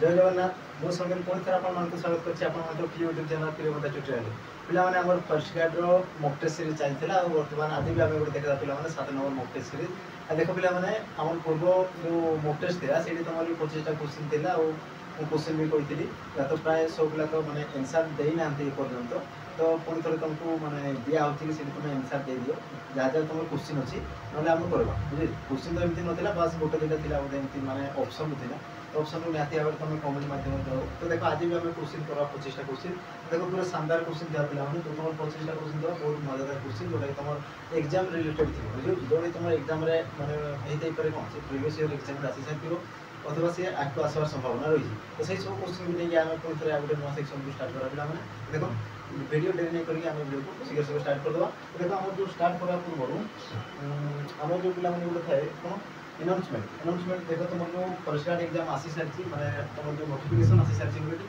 जय जगन्नाथ मो संगे पुणी थर आपको स्वागत करछि प्रिय यूट्यूब चैनल प्रियमता ट्यूटोरियल पिलाने आम forest guard mock test series चलता बर्तमान आज भी आम गोटे देखा पिला 7 नंबर मॉक टेस्ट सीरीज देख पिलाने आम पूर्व जो मॉक टेस्ट था से तुम 25टा क्वेश्चन था क्वेश्चन भी कही तो प्राय सब पिला तो मैंने एनसर देना पर्यंत तो पुणी थे तुमको मैंने दिया कि तुम एनसर दे दियो जहाँ जहाँ तुम क्वेश्चन अच्छी ना आम करवा बुझे क्वेश्चन तो एमती नाला बस गोटे दुटा थी बोलते माने ऑप्शन था तो ऑप्शन निहाती भाव तुम कमेंट माध्यम जाओ तो देखो आज भी आम क्वेश्चन करवा 25टा क्वेश्चन देखो पूरा शानदार क्वेश्चन दिया पिला तो तुम 25टा क्वेश्चन देव बहुत मजेदार क्वेश्चन जोटा तुम एग्जाम रिलेटेड थी बुझे जो तुम एग्जाम माने होते पारे कौन से प्रीवियस ईयर एग्जाम आसी सारी अथवा सी आगे आसवार संभावना रही तो सही सब क्वेश्चन भी नहीं आम पुणी थे गोटे नुआ सेक्शन को स्टार्ट करा पिला देखो वीडियो डेरी नहीं करके आम वीडियो को शीघ्र शीघ्र स्टार्ट करदे देखो आम जो स्टार्ट करवा पूर्व आम जो पिला गोटे थाए कौन अनाउंसमेंट देखो तुम जो फर्स्ट गार्ड एग्जाम आसी सारी मैंने तुम जो नोटिफिकेशन आसी सारी अलरेडी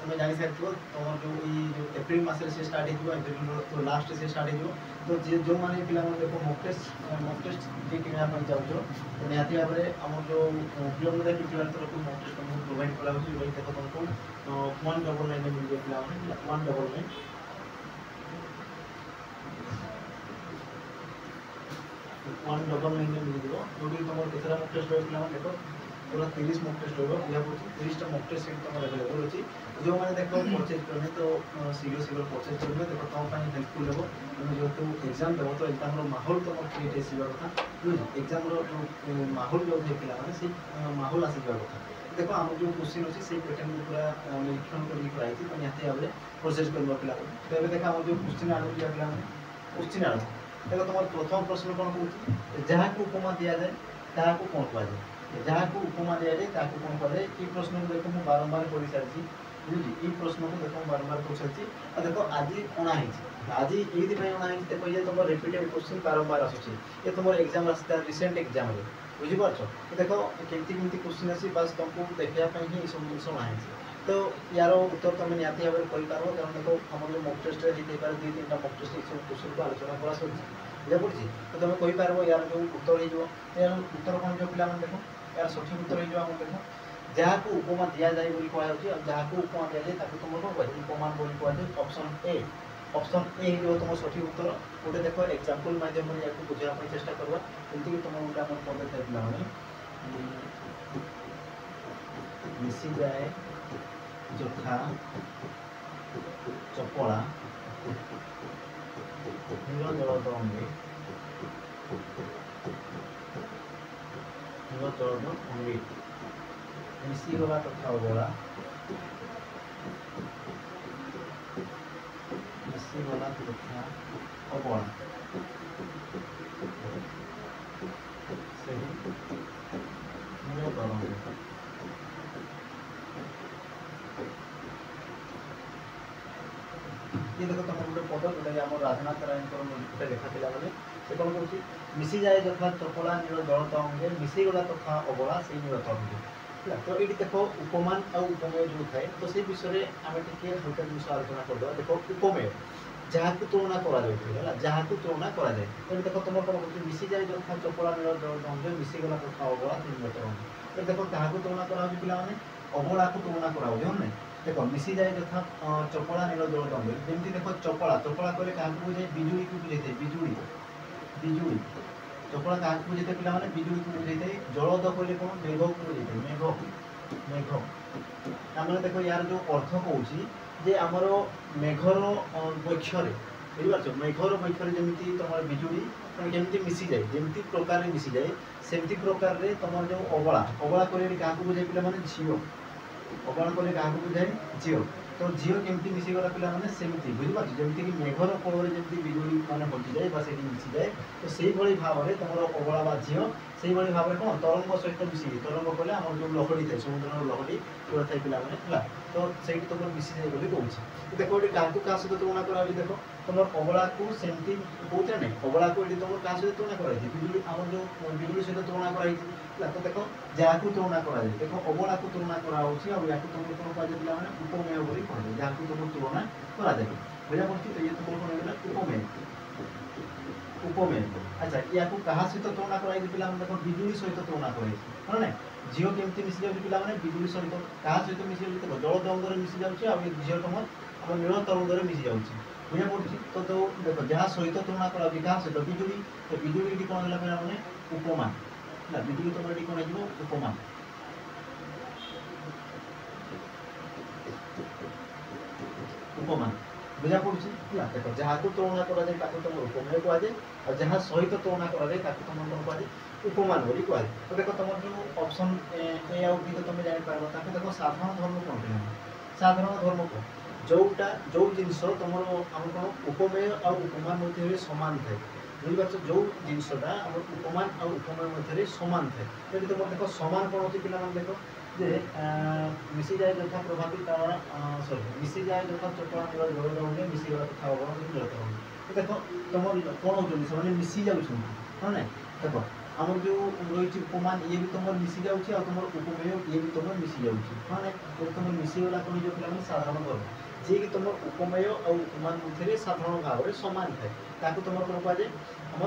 तुम जानी सारी तुम जो एप्रिल मस से स्टार्ट हो एप्रिल तो लास्ट से स्टार्ट हो तो जो मैंने पिला देखो मॉक टेस्ट जी किनापी चाहो तो निहाती भाव में आम जो प्रियमता ट्यूटोरियल तरफ मॉक टेस्ट तुमको प्रोवाइड करा देखो तुमको 199 मिल जाए पिला 199 199 मिल जाए जो तुम केतरा मॉक टेस्ट रहा देखो पूरा 30 मॉक टेस्ट रहा 30टा मॉक टेस्ट तुम अवेलेबल अच्छी जो मैंने देख परचेज करने तो शीघ्र शीघ्र परचेज करेंगे देखो तुम हेल्पफुल हो तुम जो तुम एग्जाम देव तो एग्जाम माहौल तुम क्रिएट आसवा कथा एग्जाम माहौल जो है पिला से माहौल आसवा कथा देखो आम जो क्वेश्चन अच्छी से पैटर्न को पूरा निरीक्षण कराई तो निहाती भाव में प्रोसेस कर पिला तो ये देखा आम जो क्वेश्चन आड़ दिया पिला क्वेश्चन आड़ देखो तुम प्रथम प्रश्न कौन कौन जहाँ को उपमा दि जाए ताकू कौन कहुए जहाँ को उपमा दि जाए ताकू कौन कहुए ये प्रश्न को देखो मुझे बारंबार कर सारी बुझी ये प्रश्न को देखो बारंबार कर सारी और देखो आज अणाई आज ये अणाई देखो ये तुम रिपीटेड क्वेश्चन बारंबार आसूँ ये तुम एग्जाम आसता रिसेंट एग्जाम बुझीपार देखो केमती क्वेश्चन अच्छी बस तुमको देखापी ही सब जिन अणाई तो यार उत्तर तुम निहाती भाव में कहींपार कारण देखो आम जो मॉक टेस्ट हो पारे 2-3टा मॉक टेस्ट सब क्वेश्चन को आलोचना करा बुझा पड़ी तो तुम कहींपार यार जो उत्तर हो यार उत्तर कौन जो पिला देखो यार सठिक उत्तर हो देखो जहाँ को उपमा दि जाए कहुच्छे जहाँ को उपमा दि जाए तुम कौन कह उपमान बोली कहुए ऑप्शन ए हो तुम सठिक उत्तर गोटे देख एग्जांपल माध्यम या बुझापी चेष्टा करवा जमीक तुम गोटे आम पदे थे पे मिसी जाए जोखा चपड़ा नील जलद अंगे नील जलद अंगे मिसीगला तथा अबला मिसीगला तथा अबला से नील तरंग ये देखो तुम गोटे पद जोटा आम राजनाथ राय गोटे लेखा था बोले से कौन कह मिसी जाए यथा चपला नील जलत अंगे मिसीगला तथा अबला से नील तरंगे तो ये देखो उपमान और उपमेय जो थाए तो से विषय आम टे हल्का जिन आलोचना करदे देखो उपमेय जहाँ को तुलना करा जहाँ को तुलना करा जाए तो देखो तुम कौन कह मिसी जाए यथा चपला नील जलत अंगे मिसीगला तथा अबला से नील तरंगे तो देखो क्या तुलना करा पाने अबला को तुलना करा ना देखो मिसी जाए यथा चपड़ा नील जलद अंगे जमी देखो चपड़ा चपड़ा कहले क्या बुझे बिजुड़ी को बुझे बिजुड़ी बिजुड़ी चपड़ा क्या बुझे पिला बिजुड़ी को बुझे जलद कहले कौन मेघ को बुझे मेघ मेघ तार देखो यार जो अर्थ कौन जे आमर मेघर वक्षरे बुझीपार मेघर वक्षरे जमी तुम बिजुड़ी जमी मिसी जाए जमी प्रकार मिसी जाए सेमती प्रकार तुम जो अबला अबला कहले क्या बुझे पिला झील अबला कहले क्या बुझाए झील तो झील केमती मिसीगला पे सेमती बुझीपार जमीक मेघर कोल जमी बिजुड़ी मैंने हटि जाए से मिसी जाए तो से भाव में तुम अबला झील से भाव में कौन तरंग सहित मिसी तरंग कहले आम जो लहड़ी थे समुद्र लहड़ी पूरा थे पे तो से तुम मिसी जाए बोली कहूँ देखो ये क्या क्या सहित तुलना करा देखो तुम अबला को सेमती कौटे नहीं अबला को ये तुम क्या सहित तुलना कराई बिजुड़ी आम जो बिजुड़ी सहित तुलना कराई तो देखो जहाँ को तुलना करा देखो अबला को तुलना करा तुम कौन कह उपमेय बोली कह जहाँ को तुम तुलना करा बुझा पड़ी तो ये तुम कौन उपमेय उपमेय। अच्छा या क्या सहित तुलना कराई पिला देख बिजुली सहित तुलना कराई हाँ ना झील केमती मिसी जाऊँ पिला बिजुली सहित क्या सहित मिसी जाऊँ देख जल तरंग मिसी जाऊँगी आ झील तुम आम नील तरंग मिसी जाऊँगी बुझा पड़ी तो देख जहाँ सहित तुलना करा क्या सहित बिजुली तो बिजुली कौन है पे उपमान है बिजुली तुम ये कौन हो उपमान उपमान बुझा पड़ी देख जहाँ को तुलना कराए तुम उपमेय कहुए और जहाँ सहित तुलना कराए तुम कौन कहुए उपमान बोली कहुए तो देख तुम जो ऑप्शन ए आउ बी तो तुम जापर देख साधारण धर्म कौन पे साधारण धर्म कौन जोटा जो जिनस तुम आम कौन उपमेय और उपमान मध्य सामान थाए बुझीपार जो जिनसटा आम उपमान और उपमेय मध्य सामान थाए जब तुम देख सामान कौन होती पे देख जे मिसी जाए यथा प्रभावित सॉरी मिसी जाए यथा चपड़ा जल रही मिसीगला तथा अवगण जल तरंग देख तुम कौन हो मिसी जाऊँ हाँ ना देख आम जो रही उपमान ये भी तुम मिसी जाऊँगी और तुम उपमेय ये भी तुम मिसी जाऊँगी हाँ ना जब तुम मिसीगला कौन जो पे साधारण धर्म जी कि तुम उपमेय और उपमान मध्य साधारण भाव में सामान थाए तुम कौन कहुए आम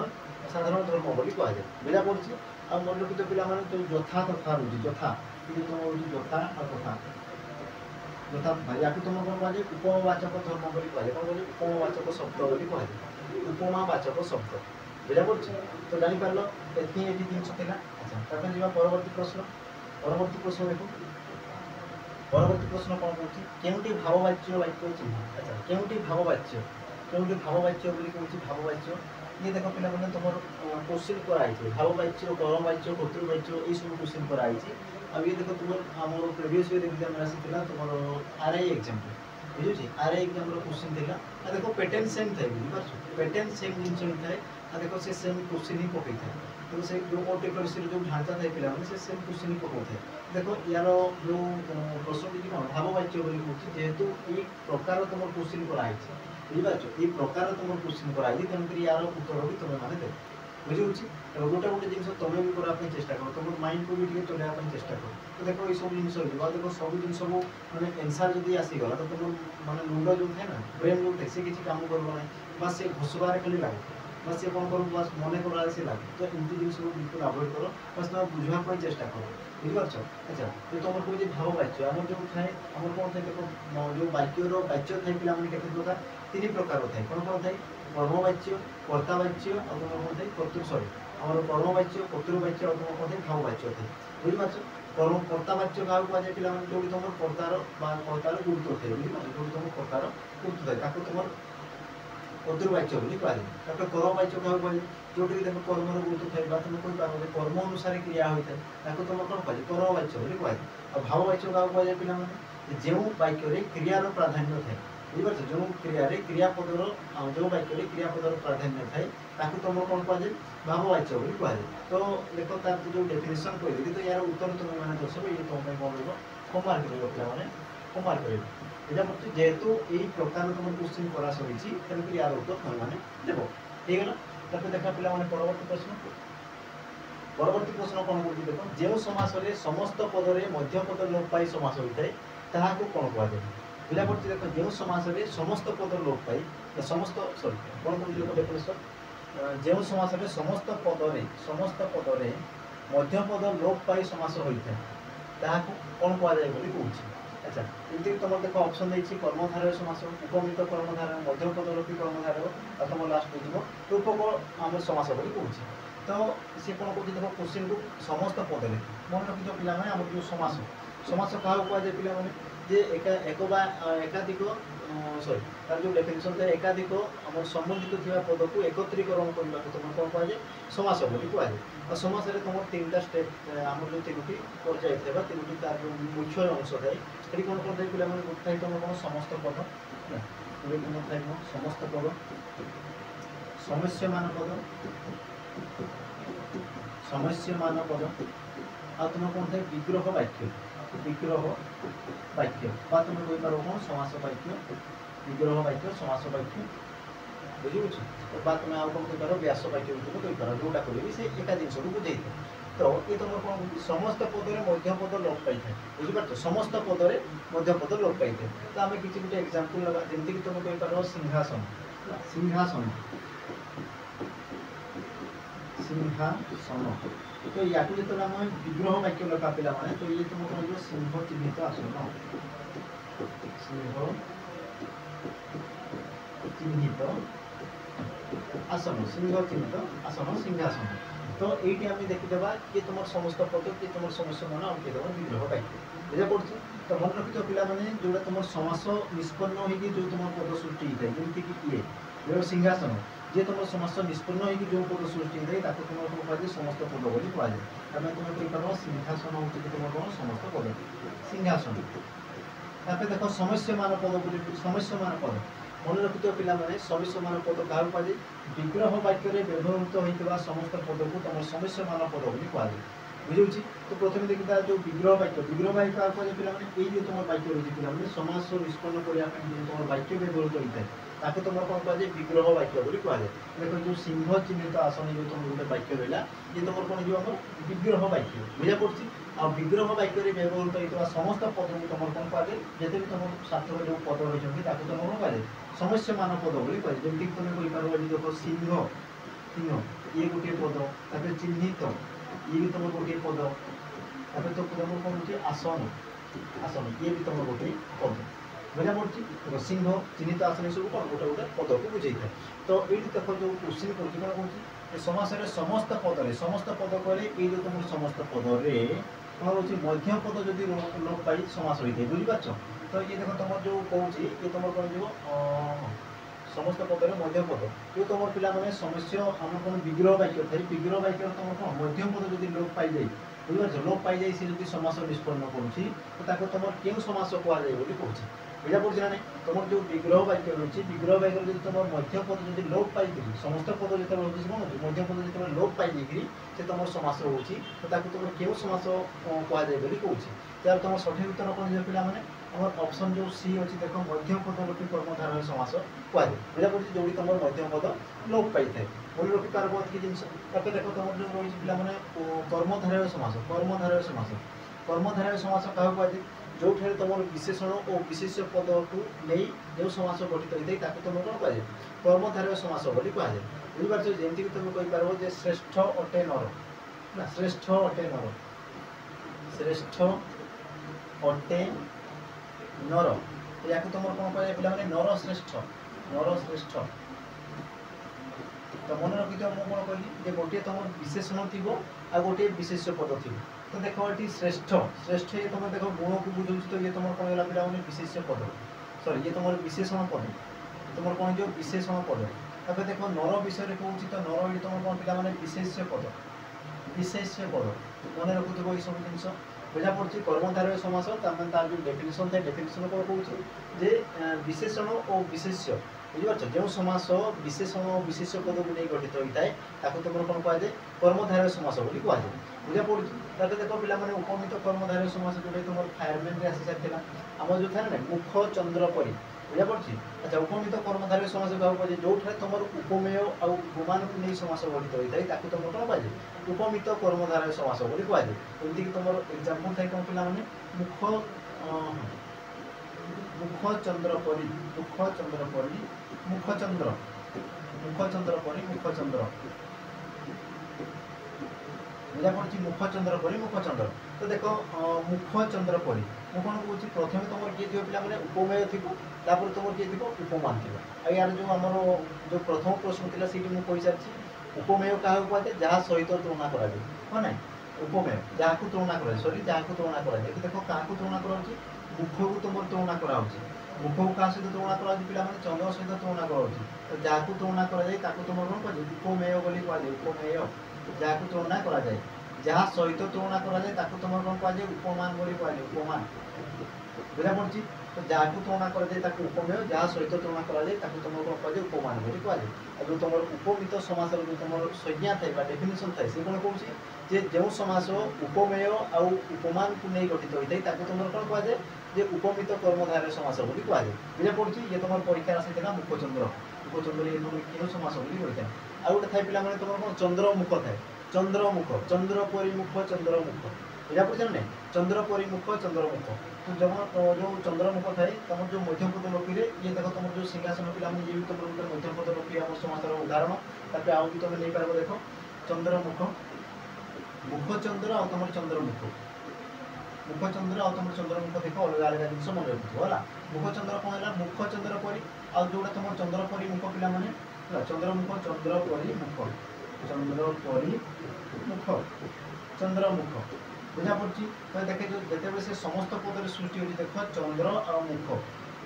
साधारण धर्म बोली कहुए बुझा पड़ी आ मन रखित पे जो यथा तथा रोचे यथा ये तुम रोचे यथा और तथा यथा या तुम कौन कहुए उपमावाचक धर्म बोली कहुए कौन कहुए उपमावाचक शब्द बोली कहुए उपमावाचक शब्द बुझा पड़ी तो जापर ये जिन अच्छा तापर जी परवर्ती प्रश्न देखो परवर्ती प्रश्न कौन कौन केउटी भाववाच्य वाक्य चिन्ह अच्छा केउटी भाववाच्य बोली कौन भाववाच्य ये देख पे तुम क्वेश्चन कराई भाववाच्य परमवाच्य कर्तृवाच्य ये सब क्वेश्चन कराई अब ये देख तुम आम प्रिवियस ईयर एग्जाम आसाला तुम आरआई एग्जाम बुझे आरआई एग्जाम क्वेश्चन था देख पैटर्न सेम थाए बुझीपार पैटर्न सेम जिन थाए देख से सेम क्वेश्चन ही पकई था तो से जो मोटिवेशन जो ढांचा थाए पे से सेम क्वेश्चन ही पकाए देख यार जो प्रश्न कौन भाववाच्य बोली कहूँ जेहेतु ये प्रकार तुम क्वेश्चन कराई बुझीपार ये प्रकार तुम क्वेश्चन कराई तेणुक यार उत्तर भी तुम मैंने देव बुझे गोटे गोटे जिन तुम भी करने चेष्टा कर तुम माइंड को भी चलने चेष्टा कर तो देख ये सब जिन देख सब जिन मैंने एनसर जब आसीगला तो तुम मैंने मुंड जो थे ना ब्रेन जो थे से किसी कम कर बस से घोषबार खाली लगे बस से कौन कर बस मन कर से लगे तो एमती जिन बिल्कुल अवॉइड कर बस तुम बुझापी चेष्टा कर बुझीपार अच्छा तो तुम कहे भाववाच्य आम जो थाए आम कौन थे देख जो वाक्यर वाच्य थाए पे प्रकार 3 प्रकार थाए कौन कौन थाए कर्मवाच्य कर्तावाच्य और तुम कौन थे कर्तृ सॉरी आम कर्मवाच्य कर्तृवाच्य और तुम कौन थे भाववाच्य थे बुझीपार कर्म कर्तावाच्य क्या कहुए पे जो तुम कर्तार कर्तार गुरुत्व थे बुझीपार जो तुम कर्तार गुरुत्व थाए तुम कर्तृवाच्य बोली कहुए कर्मवाच्य क्या कहुए जो देख कर्मर गुरुत्व थाए तुम कहीपर कर्म अनुसार क्रिया होता है तुम कौन कहुए कर्मवाच्य बोली कहुए और भाववाच्य क्या कहुए पे जो वाक्य क्रियार प्राधान्य थाए बुझीपार जो क्रिया क्रियापदर जो वाक्य क्रियापदर प्राधान्य थाए तुम कौन कहुए भाववाच्य बोली कहुए तो देख तार जो डेफिनेशन कहली तो यार उत्तर तुम मैंने दर्शक ये तुम कौन रहा होमवर्क कर पे होमवर्क कर बुझा पड़े जेहेतु यही प्रकार तुम क्वेश्चन करा सही तेणुक यार उत्तर तुम मैंने देव ठीक है देखा पे परवर्ती प्रश्न कौन कर देख जो समास समस्त पदर मध्यपद लोप पाई समास होता है ताकू कौन कहुए बुझा पड़ी देख जो समास समस्त पद लोप पाई समस्त सॉरी कौन कर डेफिनेशन जो समास समस्त पदर मध्यपद लोप पाई समास होता है ताकू कौन कहुए बोली कहूँ अच्छा एमती तुम देख ऑप्शन देती कर्मधारय समास उपमित कर्मधारय मध्यपदलोपी कर्मधारय और तुम लास्ट हो रूपक आम समास बोली कहूँ तो सी कौन कहते देख क्वेश्चन को समस्त पदे मन रखिज पे आम जो समास समास क्या कहुए पे जे एक एकाधिक सॉरी तार जो डेफिनेशन था एकाधिक आम संबंधित थी पद को एकत्रीकरण करने को तुम कौन कहुए समास बोली कहुए और समास तुम 3टा स्टेप आम जो 3टी पर्याय थे 3टी तार जो मुख्य अंश थाए ये कौन कौन थे पे गोटे तुम कौन समस्त पद कौन थे समस्त पद समस्यमान पद समस्यमान पद आ तुम कौन थे विग्रह वाक्य तुम कहीपर कौन समास वाक्य विग्रह वाक्य समास वाक्य बुझे तुम आउ कौन कहीपर व्यास वाक्य तुम कहीपर जोटा कर से एका जिन को बुझे तो ये तुम कौन समस्त पदर मध्यपद लोप पाई था बुझीपार समस्त पदर मध्यपद लोप पाई थे तो आम किसी गोटे एग्जाम्पल लगा जमीक तुम कहीपर सिंहासन सिंहासन सिंहासन। तो या जो आम विग्रह वाक्य लिखा पिला तो ये तुम कौन जो सिंह चिन्हित आसन, सिंह चिन्हित आसन, सिंह चिन्हित आसन सिंहासन। तो ये आम देखीदेवा किए तुम समस्त पद किए तुम समस्त मान अंकिदेव विग्रह वाक्य बुझा पड़े। तो मन रखिथ पे जोड़ा तुम समास निष्पन्न हो जो तुम पद सृष्टि होता है जमीक किए जो सिंहासन जी तुम समस्त निष्पन्न हो जो पद सृष्टि होता है तुम कौन कह समस्त पद बोली कहुए तुम कहीपर सिंहासन हो तुम कौन समस्त पद सिंहासन। तापर देख समस्यमान पद बोली समस्यमान पद मन रखिथ पे समस्यमान पद क्या कहुए विग्रह वाक्य व्यवहृत होता समस्त पद को तुम समस्यमान पद बोली कहुए बुझे। तो प्रथम देखा जो विग्रह वाक्य क्या कहे पे जो तुम वाक्य रही पे समास निष्पन्न करने जो तुम वाक्य व्यवहृत होता है ताकि तुम कौन कहुए विग्रह वाक्य बोली कहुए। देख जो सिंह चिन्हित आसन जो तुम गोटे वाक्य रहा ये तुम कौन जो आम विग्रह वाक्य बुझा पड़ी। आ विग्रह वाक्य व्यवहृत होता समस्त पद को तुम कौन कहुए जिते भी तुम सार्थक जो पद रही तुम कौन कहुए समस्यमान पद बोली कहुए। जमीक तुम कहीपर देख सिंह सिंह ये गोटे पद तापर चिन्हित ये भी तुम गोटे पद तापर तो तुम कौन हो आसन आसन ये भी तुम गोटे पद बुझा पड़ी। सिंह चिन्हित आसन सब कौन गोटे गोटे पद को बुझे था। तो ये देख जो क्वेश्चन कौन कौन कौन समास समस्त पद समस्त पद कहले ये जो तुम समस्त पद कौन हो मध्य पद जदि लोप पाई समास होता है बुझीपार। तो ये देख तुम जो कौन ये तुम कौन जो समस्त पद मध्य पद जो तुम पे समस्या आम कौन विग्रह वाक्य थे विग्रह वाक्य तुम कौन मध्य पद जब लोप पाई जाए बुझे लोप पाई जाए सी जो समास निष्पन्न करुँच तो तुम क्यों समास कहुए कहूँ बुझा पड़ी ना। तुम जो विग्रह वाक्य रही विग्रह वाक्य जो तुम मध्य पद जब लोप पाई समस्त पद जो रोचे कौन हो मध्य पद जो लोप पाई से तुम समास होती तो तुम क्यों समास कहुए कहूँ। त्यार तुम सठिक उत्तर कौन जो पे आम ऑप्शन जो सी अच्छी देख मध्य पद लोपी कर्मधारय समास कहुए बुझा पड़ी जो तुम मध्य पद लोप पाई था मन रखी पार कि जिन देख तुम जो रही पे कर्मधारय समास कर्मधारय समास कर्मधारय समास क्या कहुए जो तुम विशेषण और विशेष पद को नहीं जो समास गठित होता है तुम कौन कहुए कर्मधारय समास बोली कहुए बुझीपार। जमीक तुम कहीपर श्रेष्ठ अटे नर ना श्रेष्ठ अटे नर श्रेष्ठ अटे नर या तुम कौन कह पे नर श्रेष्ठ तो मन रखी मुझे कौन कहली गोटे तुम विशेषण थी आ गोटे विशेष पद थी। तो देख ये श्रेष्ठ श्रेष्ठ ये तुम देख गुण को बुझे तो ये तुम कौन है पे विशेष पद सॉरी ये तुम विशेषण पद तुम कौन जो विशेषण पद। तब देख नर विषय कहूँ तो नर ये तुम कौन पे विशेष पद मन रखुव ये सब जिन बुझा पड़ी। कर्मधारय समास तार जो डेफिनेशन था डेफिनेशन कौन कहूँ विशेषण और विशेष्य बुझीपार जो समास विशेषण और विशेष पद को नहीं गठित होता है तुम कौन कहुए कर्मधारय समास बोली कहुए बुझा पड़ी। तब देख पे उपमित कर्मधारय समास जो तुम फायरमैन आसी सारी आम जो था ना मुख चंद्र परी बुझा पड़ी। अच्छा उपमित कर्मधारय समास क्या कहे जो तुम उपमेय और उपमान को नहीं समास गठित होता है तुम कौन कहुए उपमित कर्मधारय समास बोली कहुए। जमीक तुम एग्जाम्पल था कौन पे मुख मुख चंद्र परी मुख चंद्र परी मुख चंद्र परी मुख चंद्र बुझा पड़ी मुखचंद्र परी मुखचंद्र। तो देख मुखचंद्र परी मु कौन कौन प्रथम तुम किए थी पे उपमेय थी तुम किए थी उपमान थी। यार जो आमर जो प्रथम प्रश्न था सी मुझे सारी उपमेय क्या कहुए जहाँ सहित तुलना कराए हाँ ना उपमेय जहाँ को तुलना कराए सॉरी जहाँ को तुलना कराए देख क्या तुलना कराऊँ मुख को तुम तुलना कराऊँ मुख को क्या सहित तुलना कराऊँ पे चंद्र सहित तुलना कराऊँ तो जहाँ को तुलना कराए तुम कौन कहे उपमेय बोली कहुए उपमेय जहाँ को तुलना कराए जहाँ सहित तुलना कराए तुम कौन कहुए उपमान बोली कहुए उपमान बुझा पड़ी। तो जहाँ को तुलना कराए उपमेय जहाँ सहित तुलना कराए तुम कौन कहुए उपमान बोली कहुए। जो तुम उपमित समास जो तुम संज्ञा था डेफिनेशन था सी कौन कौन जो समास उपमेय और उपमान को नहीं गठित होता है तुम कौन कहुए उपमित कर्मधारय समास बोली कहुए बुझा पड़ी। ये तुम परीक्षा आसी था मुखचंद्र मुखचंद्र ये तुम क्यों समास बोली कही आ गोटे थाए पे तुम कौन चंद्रमुख थाए चंद्रमुख चंद्र परिमुख चंद्रमुख बुझा पड़ी ना चंद्र परिमुख चंद्रमुख। तो जब जो चंद्रमुख थाए तुम जो मध्यपद लोपी ये देख तुम जो सिंहासन पे ये भी तुम गोटे मध्यपद लोपी आम समासर उदाहरण तापर आउ भी तुम नहीं पार देख चंद्रमुख मुखचंद्र आ तुम चंद्रमुख मुखचंद्र आ तुम चंद्रमुख देख अलग अलग जिन मन रखुव है मुखचंद्र कौन है मुखचंद्र परी आ जो तुम चंद्र परी मुख पिला माने चंद्रमुख चंद्र परी मुख चंद्र परी मुख चंद्रमुख बुझा पड़ी तो देखे जो जिते से समस्त पदर सृष्टि होती देख चंद्र आ मुख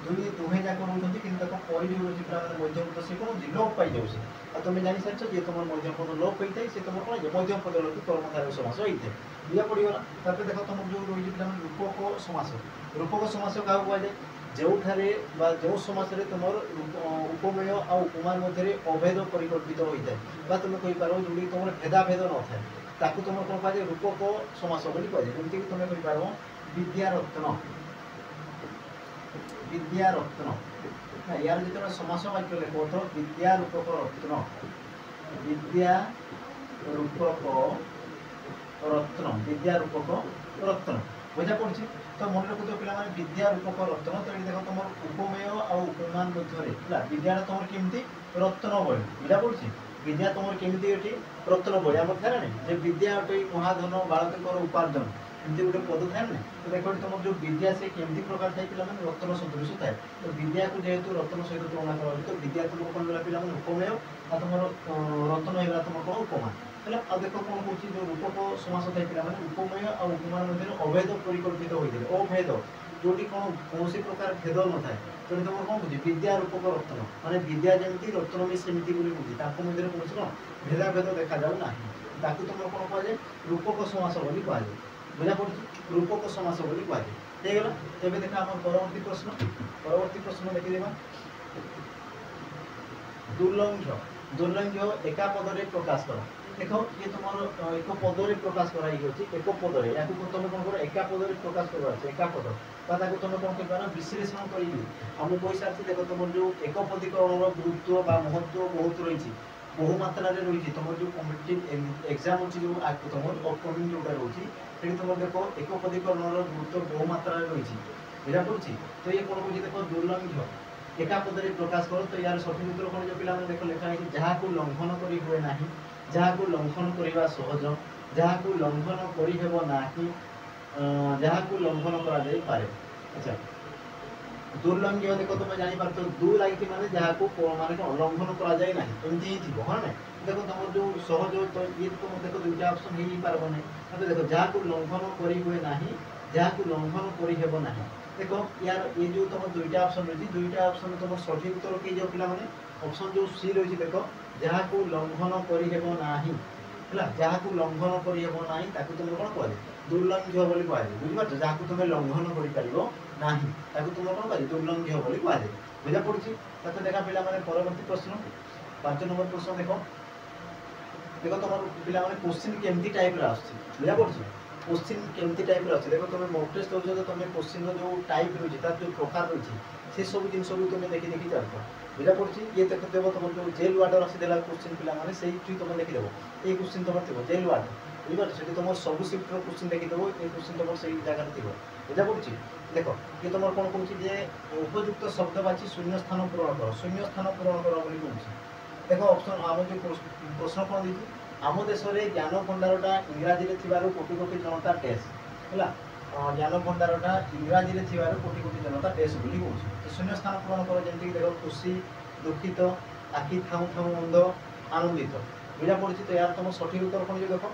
दुहे जाक रोचे कि परी जो रोचे पूरा मध्यम पद से कौन लोप पाई जाऊे आ तुम जानी सारी जी तुम मध्यम पद लोप होता है सी तुम कौन मध्यम पद लोग कर्मधारय समास होता है बुझा पड़गला तापर देख तुम जो रही पे रूपक समास रूपक समास क्या कहुए जो जो समास तुम उपमेय आ उपमान मध्य अभेद परिकल्पित होता है तुम कहीपर जो तुम भेदाभेद न था ताकू तुम कौन कह रूपक समास कहुए जमीक तुम कहीपर विद्यारत्न विद्यारत्न यार जो समास वाक्य लेख तो विद्या रूपक रत्न विद्या रूपक रत्न विद्या रूपक रत्न बुझा पड़ी तो मन रखुद पे विद्या रूपक रत्न तो ये देख तुम उपमेय आ उपमान मध्य विद्या तुम केमती रत्न बड़ी बुझा पड़ी विद्या तुम केमती ये रत्न बड़ी आम थे ना विद्या गोटे महाधन बालक उपार्जन एमती गोटे पद थाए ना तो देख तुम जो विद्या से केमती प्रकार थाए पे रत्न सदृश थाए तो विद्या को जेहेतु रत्न सहित तुलना कर तो विद्या तुम कौन गला पे उपमेय आ तुम रत्न होगा तुम कौन उपमान है आ देख कौन कौन जो रूपक समास थाए पे उपमेय आ उपमान मध्य अभेद परिकल्पित होते अभेद जोटी कौन कौन प्रकार भेद न थाए तो तुम कौन बुझे विद्या रूपक रत्न माने विद्या जमी रत्न भी सेमती बुझे मध्य कौन कौन भेदाभेद देखा जाऊ ना ताकू तुम कौन कहुए रूपक समास बोली कहुए बुझा पड़ी रूपक समास बोली कहुए तेज देखा आम परवर्ती प्रश्न देखिदेवा दुर्लंघ्य दुर्लंघ्य एका पदरे प्रकाश कर देख ये तुम एक पदरे प्रकाश कराई एक पदरे या तुम कौन कर एका पदरे प्रकाश कर एका पद तुम कौन कर विश्लेषण कर पैसा देख तुम जो एकपदीकरण गुरुत्व महत्व बहुत रही बहु मात्रा रही तुम जो कम्पिटिटिव एग्जाम अच्छी जो तुम अपकमिंग जोटा रही तुम देख एकपदीकरण गुरुत्व बहु मात्रा रही बुझा पड़ी तो ये कौन कह देख दुर्लंघ्य एका पदरे प्रकाश कर तो यार सठिक उत्तर कौन जो पे देख लिखाई जहाँ को लंघन कर हुए ना जहाँ को लंघन करने सहज जहाँ को लंघन करना जहाँ को लंघन कर अच्छा दुर्लंघ्य देख तुम जापर तो दू लगी माने जहाँ को माने लंघन कराए एमती ही थी हाँ ना देख तुम जो सहज तो ये तुम देख दुईटा ऑप्शन हो पार ना तो देख जहाँ को लंघन कर हुए ना जहाँ को लंघन करना देख यार ये जो तुम दुईटा ऑप्शन रही दुईटा ऑप्शन तुम सठिक उत्तर किए जाओ पे ऑप्शन जो सी रही देख जहाँ को लंघन करना जहाँ को लंघन करना तुम कौन कह दुर्लंघ्य बोली कहुए बुझिपार जहाँ तुम लंघन करना तुम कौन कह दुर्लंघ्य बोली कहुए बुझा पड़ी तक देखा पे परवर्ती प्रश्न 5 नंबर प्रश्न देख देख तुम पे क्वेश्चन केमती टाइप बुझा पड़ी क्वेश्चन केमती टाइप देख तुम मॉक टेस्ट दौर तो तुम क्वेश्चन जो टाइप रही जो प्रकार रही से सब जिन तुम देखी देखी चलता बुझा पड़ी ये देख देव तुम जो जेल वार्डर आसीदेला क्वेश्चन पे से तुम देखीदेव ये क्वेश्चन तुम थी जेल वार्डर बुझिपार से तुम सब सिफ्टर क्वेश्चन देखीदेव ये क्वेश्चन तुम से जगह थी बुझा पड़ी देख ये तुम कौन कह उपयुक्त शब्दवाची शून्य स्थान पूरण कर शून्य स्थान पूरण कर कहूँ देख ऑप्शन आम जो प्रश्न कौन दी आम देश में ज्ञान भंडारटा इंग्राजी में कोटि कोटि जनता टेस्ट है ज्ञान भंडारटा इंग्राजी में कोटि कोटि जनता टेस्ट बोली कहूँ तो शून्य स्थान पूरण कर जमीक देख खुशी दुखित आखि थाऊ थाऊ मंद आनंदित बुझा पड़ी तो यार तुम सठिक उत्तर कौन जो देख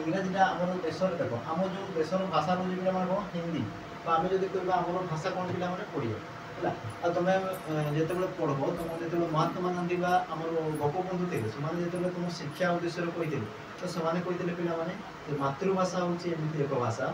इंग्राजीटा आम देश देख आम जो देशर भाषा रोज पे कौन हिंदी तो आम जब कह आम भाषा कौन पे ओडिया है तुम जो पढ़ब तुम जो महात्मा गांधी आम गोपबंधु थे से तुम शिक्षा उद्देश्य कही तो से कहते पे मातृभाषा हूँ एमती एक भाषा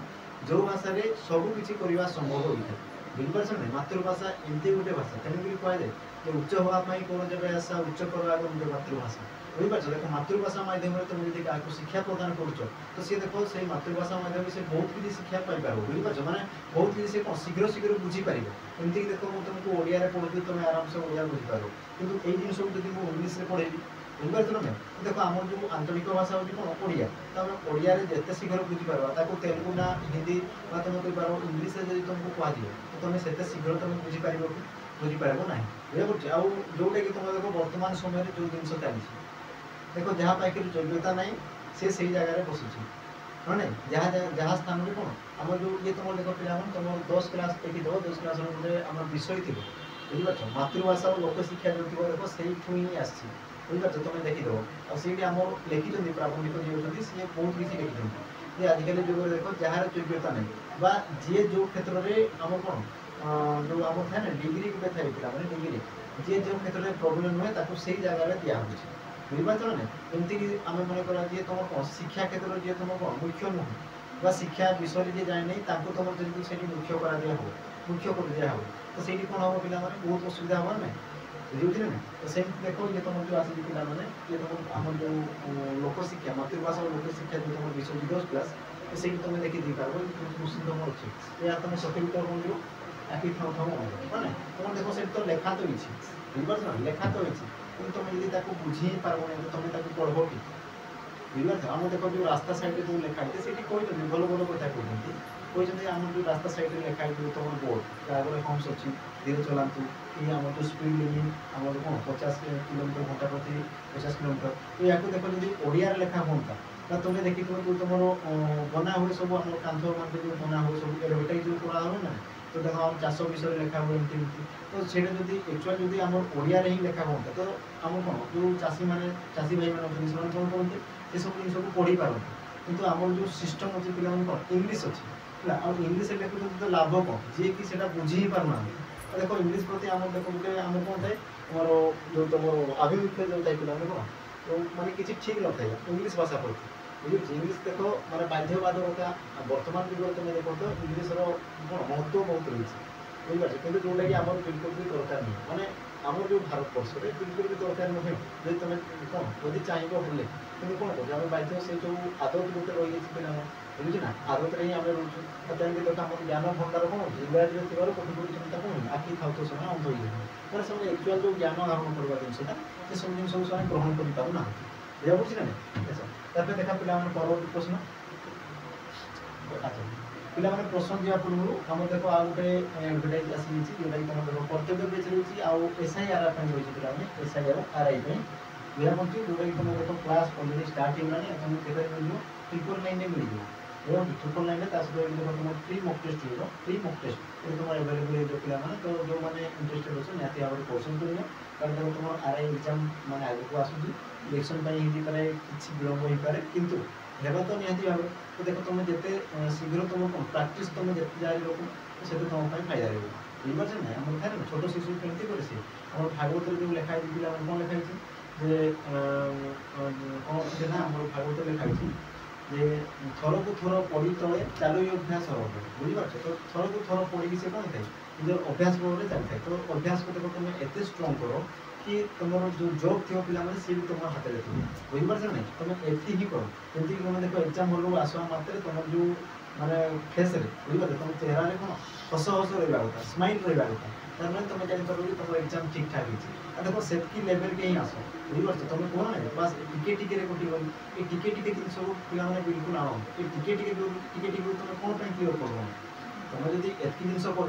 जो भाषा सबकि करवा संभव होता है बुझिपार ना मातृभाषा एमती गोटे भाषा तेणुक कहुए कि उच्च हाँपाई कौन जब आशा उच्च करवा निज मातृभाषा बुझिपार देख मातृभाषा माध्यम तुम जब क्या शिक्षा प्रदान कर तो सी देख से मातृभाषा माध्यम से बहुत किसी शिक्षा पाइपर बुझिपार मैंने बहुत किसी से कौन शीघ्र शीघ्र बुझीपार एमती देख तुमको ओडिया पढ़ुची तुम आराम से ओडिया बुझीपार कि यही जिन सब जब मुझे इंग्लीश पढ़ेबी बुझिपार तुम देख आम जो आंचलिक भाषा हूँ कौन ओडिया तो आम ओडिया जिते शीघ्र बुझीपार तेलुगु ना हिंदी तुम कहीपर इंग्लीश जब तुमको कहुए तो तुम से शीघ्र तुम बुझीपार बुझीपार ना बुझा पड़े आउ जोटा कि तुम देख बर्तमान समय जो जिन चली देखो जहाँ पाखे योग्यता ना सी से जगार बसुची हाँ ना जहाँ जहाँ स्थान में कौन आम जो ये तुम देख पे तुम 10 क्लास देखीद 10 क्लास गोटे आम विषय थी बुझीपार मातृभाषा और लोक शिक्षा जो थी देख से ही आसी बुझीपार तुम देखीद आम लिखिं प्रारंभिक जी अच्छी सी बहुत किसी लिखिं जे आजिकल जुग देख जार योग्यता नहीं जी जो क्षेत्र में आम कौन जो आम था ना डिग्री गुटे थे पे डिग्री जी जो क्षेत्र में प्रोब्लेम नुहे से जगह दिखाई बुझीपार ना जमीक आम मन कर जी तुम कौन शिक्षा क्षेत्र जी तुम कौन मुख्य नुह शिक्षा विषय जी जाए नहीं तुम जब से मुख्य कर दिया हो मुख्य कर दिया हो तो से कौन हम पे बहुत असुविधा हमार ना बुझे ना तो से देख ये तुम जो आस पे ये तुम आम जो लोक शिक्षा मातृभाषा और लोक शिक्षा जो तुम विषय 10 क्लास तो से तुम देखी दी पार क्वेश्चन तुम अच्छे या तुम सठिक उत्तर कौन जो आखि ठाऊ ठाऊ है तुम देख से तो लेखा तो होती बुझीपार ना लेखा तो होती कि तुम यदि बुझी पार्ब ना तुम पढ़ब कि बुझीपार आम देख जो रास्ता साइड जो लेखाई से कहते भल भल कथा कहते आम जो रास्ता साइड लेखाई तुम बोर्ड आगे हम्स अच्छी धीरे चलातु कि आम जो स्पीड लिमिट आम कौन 50 किलोमीटर घंटा प्रति 50 किलोमीटर तो या देख जब ओडिया लेखा हाँ तुम्हें देखी जो तुम बना हुए सब आम कांध मान जो बना हुए सब एडभर्टाइज जो करा हुए ना तो देखो आम चाष विषय लेखा हुए एमती तो से एक्चुअल जब आम ओडिया ही लेखा हाँ तो आम कौन जो चाषी मैंने चाषी भाई मैंने कौन कहते ये सब जिन पढ़ी पारती कितु आम जो सिस्टम अच्छे पे कौन इंग्लीश अच्छी है इंग्लीश लेखुं तो लाभ कौन जी कि बुझी ही पारना देख इंग्लीश प्रति आम देख गोटे आम कौन थाए मोर जो तुम आभिमुख्य जो थाए पे कौन तो माने किसी ठीक न था इंग्लीश भाषा प्रति बुझे इंग्लीश देख माने बाध्यबाधकता बर्तमान जुग तुम देख तो इंग्लीश कौन महत्व बहुत रही बुझे कि जोटा कि आम बिल्कुल भी दरकार नहीं माने आम जो भारत वर्ष में बिल्कुल भी दरकार नुहे जो तुम कौन जब चाहिए बोले कि कौन करें आम बाध्य से जो आदत गोटे रही है बुझे ना आदत ही आम रोचु तेणुक देख आम ज्ञान भंडार कौन इंग्राजी थोड़ा कठोर परिचय कौन आखि खाऊ तो समय अंध हो मैंने सब एक्चुअल जो ज्ञान आहरण करवा जिनसा से सब जिन सब ग्रहण कर पाना बुझा पड़ी ना देखा पे परवर्ती प्रश्न अच्छा पे प्रश्न दिया पूर्व आम देख आ गए एडभर्टाइज आसी जोटा कि तुम देख कर्तव्य पेज रही आउ SIR रही पे SIR RI बुझा पड़ी जोटा कि तुम देख क्लास अलरेडी स्टार्ट होगा तुम केते मिल 999 मिल जाए 999 सहित तुम फ्री मॉक टेस्ट हो फ्री मॉक टेस्ट तुम अवेलेबल जो पे तो जो मैंने इंटरेस्टेड अच्छे निहती भाव में क्वेश्चन कर कारण देखो तुम RI एग्जाम मैंने आगे को आसूँ इलेक्शन पारे किसी विलम्ब हो पारे किंतु हेबा तो निहती भाव तो देखो तुम जिते शीघ्र तुम प्राक्ट तुम जिते जारी रखो से तुम फायदा रही बुझीपार ना आम था ना छोट शिशु केमती करे सी आम भागवत जो लिखाई पे कौन लिखाई जे कौन ना आम भागवत लिखाई जे थर को थर पढ़ी तले चालू अभ्यास हम बुझीपार तो थर को थर पढ़ी से कौन थाए निज अभ्यास भाव चलता है तो अभ्यास को देखो तुम एत स्ट्रंग कर कि तुम जो जॉब थी पे सी भी तुम हाथ में थी बुझीपार ना तुम एति ही कर जमी तुम देख एग्जाम हल को आसवा मात्र तुम जो माने फेस बुझीपार तुम चेहरा कौन हस हस रहा कथा स्माइल रहा कथा तार तुम जापर कि तुम एग्जाम ठीक ठाक होती देखो सेटकी लेवल के ही आस बुझीपार तुम कह ना बास टिके टिके कटि गली ये टिके टिके जिन पे बिल्कुल आण ये टिके टिके तुम कौन क्लीयर कर तुम जब एत जिन कर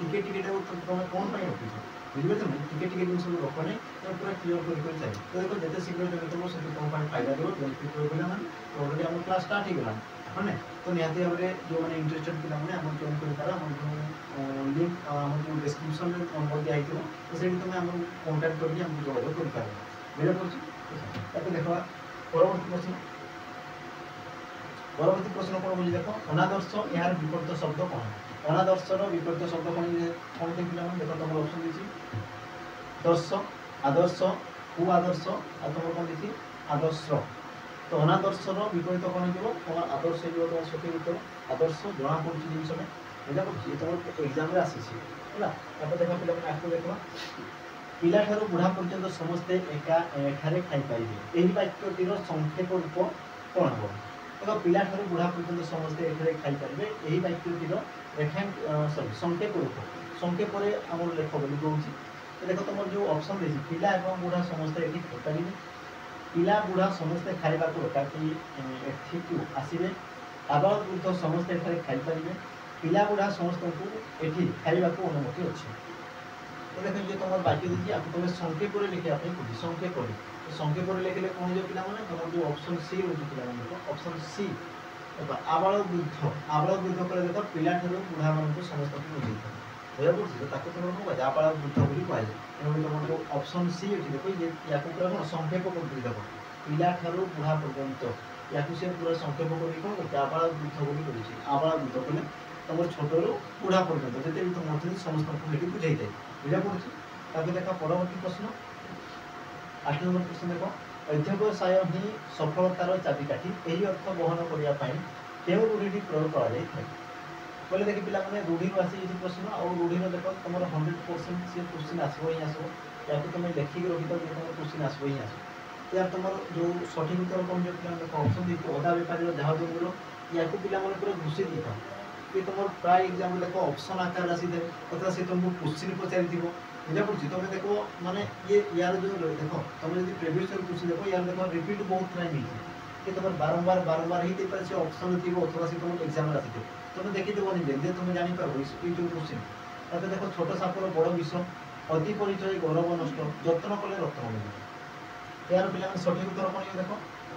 टिके टिके तुम कौन रखीच बुझे ना टिके टिके जिन सब रख नहीं तुम पूरा क्लीयर कर चाहिए तो देखो जिते शीघ्र जब तुम से तुम फायदा देव बेनिफिट हो गला तो अलरेडी आम क्लास स्टार्ट हो गला हाँ तो निहती भाव में जो मैंने इंटरेस्टेड पे आम जॉइन कर लिंक आम जो डिस्क्रिप्शन में नंबर दिखाई तो से तुम आम कंटाक्ट करके आम जोगाजोग कर बुझा पड़े देखा परवर्ती प्रश्न कौन बुझे देख अनादर्श यार विपरीत शब्द कौन अनादर्शर विपरीत शब्द कौन कौन देखिए देख तुम ऑप्शन देखिए दर्श आदर्श कुआदर्श आ तुम कौन देखिए आदर्श तो अनादर्शर विपरीत कौन हो आदर्श हो तुम सठिक उत्तर आदर्श जना पड़ी जिनस बुझा पड़ी तुम एग्जाम में आसी है देखा पे आपको देखा पिला ठारू बुढ़ा पर्यंत समस्ते एका एठारे खाई पारिबे एही वाक्यटीर संक्षेप रूप कौन हम देखो पिला ठारू बुढ़ा पर्यंत समस्ते एठारे खाई पारिबे एही वाक्यटीर सॉरी संक्षेप रूप संक्षेप आम लेख बोली कहूँ देखो तुम जो ऑप्शन देखिए पिला एवं बुढ़ा समस्ते ये खाई पारे पिला बुढ़ा समस्ते खाइबा को एकाठी एठिकु आसिबे आबाल वृद्ध समस्ते एठारे खाई पारिबे पिला बुढ़ा समस्त को एठी खाइबा को अनुमति अच्छी तो देखो जो तुम बाकी देखिए आपको तुम्हें संक्षेप लिखा संक्षेप संक्षेप लिखिले कौन हो पाने तुम जो ऑप्शन सी रोज पे ऑप्शन सी आबाल वृद्ध कले देख पिला बुढ़ा मान समस्त बुझे बुझा पड़े ताको तुम कौन कह आबाल वृद्ध बोली कहुए तेणु तुम जो ऑप्शन सी अच्छी देखो ये या पूरा कौन संक्षेप कर देख पिला बुढ़ा पर्यंत या से पूरा संक्षेप कर कौन कर आबाल वृद्ध बोली कर आबाल वृद्ध कले तुम छोट रू बुढ़ा पर्यंत जिते भी तुम अच्छे समस्त ये बुझे थाए बुझा पड़े देखा परवर्ती प्रश्न 8 नंबर प्रश्न देख अध्यवसाय ही सफलतार चाबिकाठी यही अर्थ बहन करने क्यों रूढ़ी प्रयोग कर देखिए पे रूढ़ी आसी प्रश्न आ रूढ़ी देख तुम 100% सी क्वेश्चन आसो ही आसो या तुम लेखिक रखिद तुम क्वेश्चन आसो ही आसो या तुम जो सठिक उत्तर कौन जो देख ऑप्शन देखो अदा बेपारी जहाज मूल या पे पूरा घुषी दी था कि तुम प्राय एग्जाम देख ऑप्शन आकार आसी थे तथा से तुमको क्वेश्चन पचारि बुझा पड़ी तुम देखो माने ये यार जो देख तुम जो प्रिवियस क्वेश्चन देखो यार देख रिपीट बहुत टाइम मिलती कि तुम बारंबार बारंबार ही से ऑप्शन थी अथवा से तुम एग्जाम आसी तुम देखीदेव निजे तुम जापर ये जो क्वेश्चन ताकि देख छोट सापर बड़ विष अति परिचय गौरव नष्ट जत्न कले रत्न मिले यार पे सठिक उत्तर कौन देख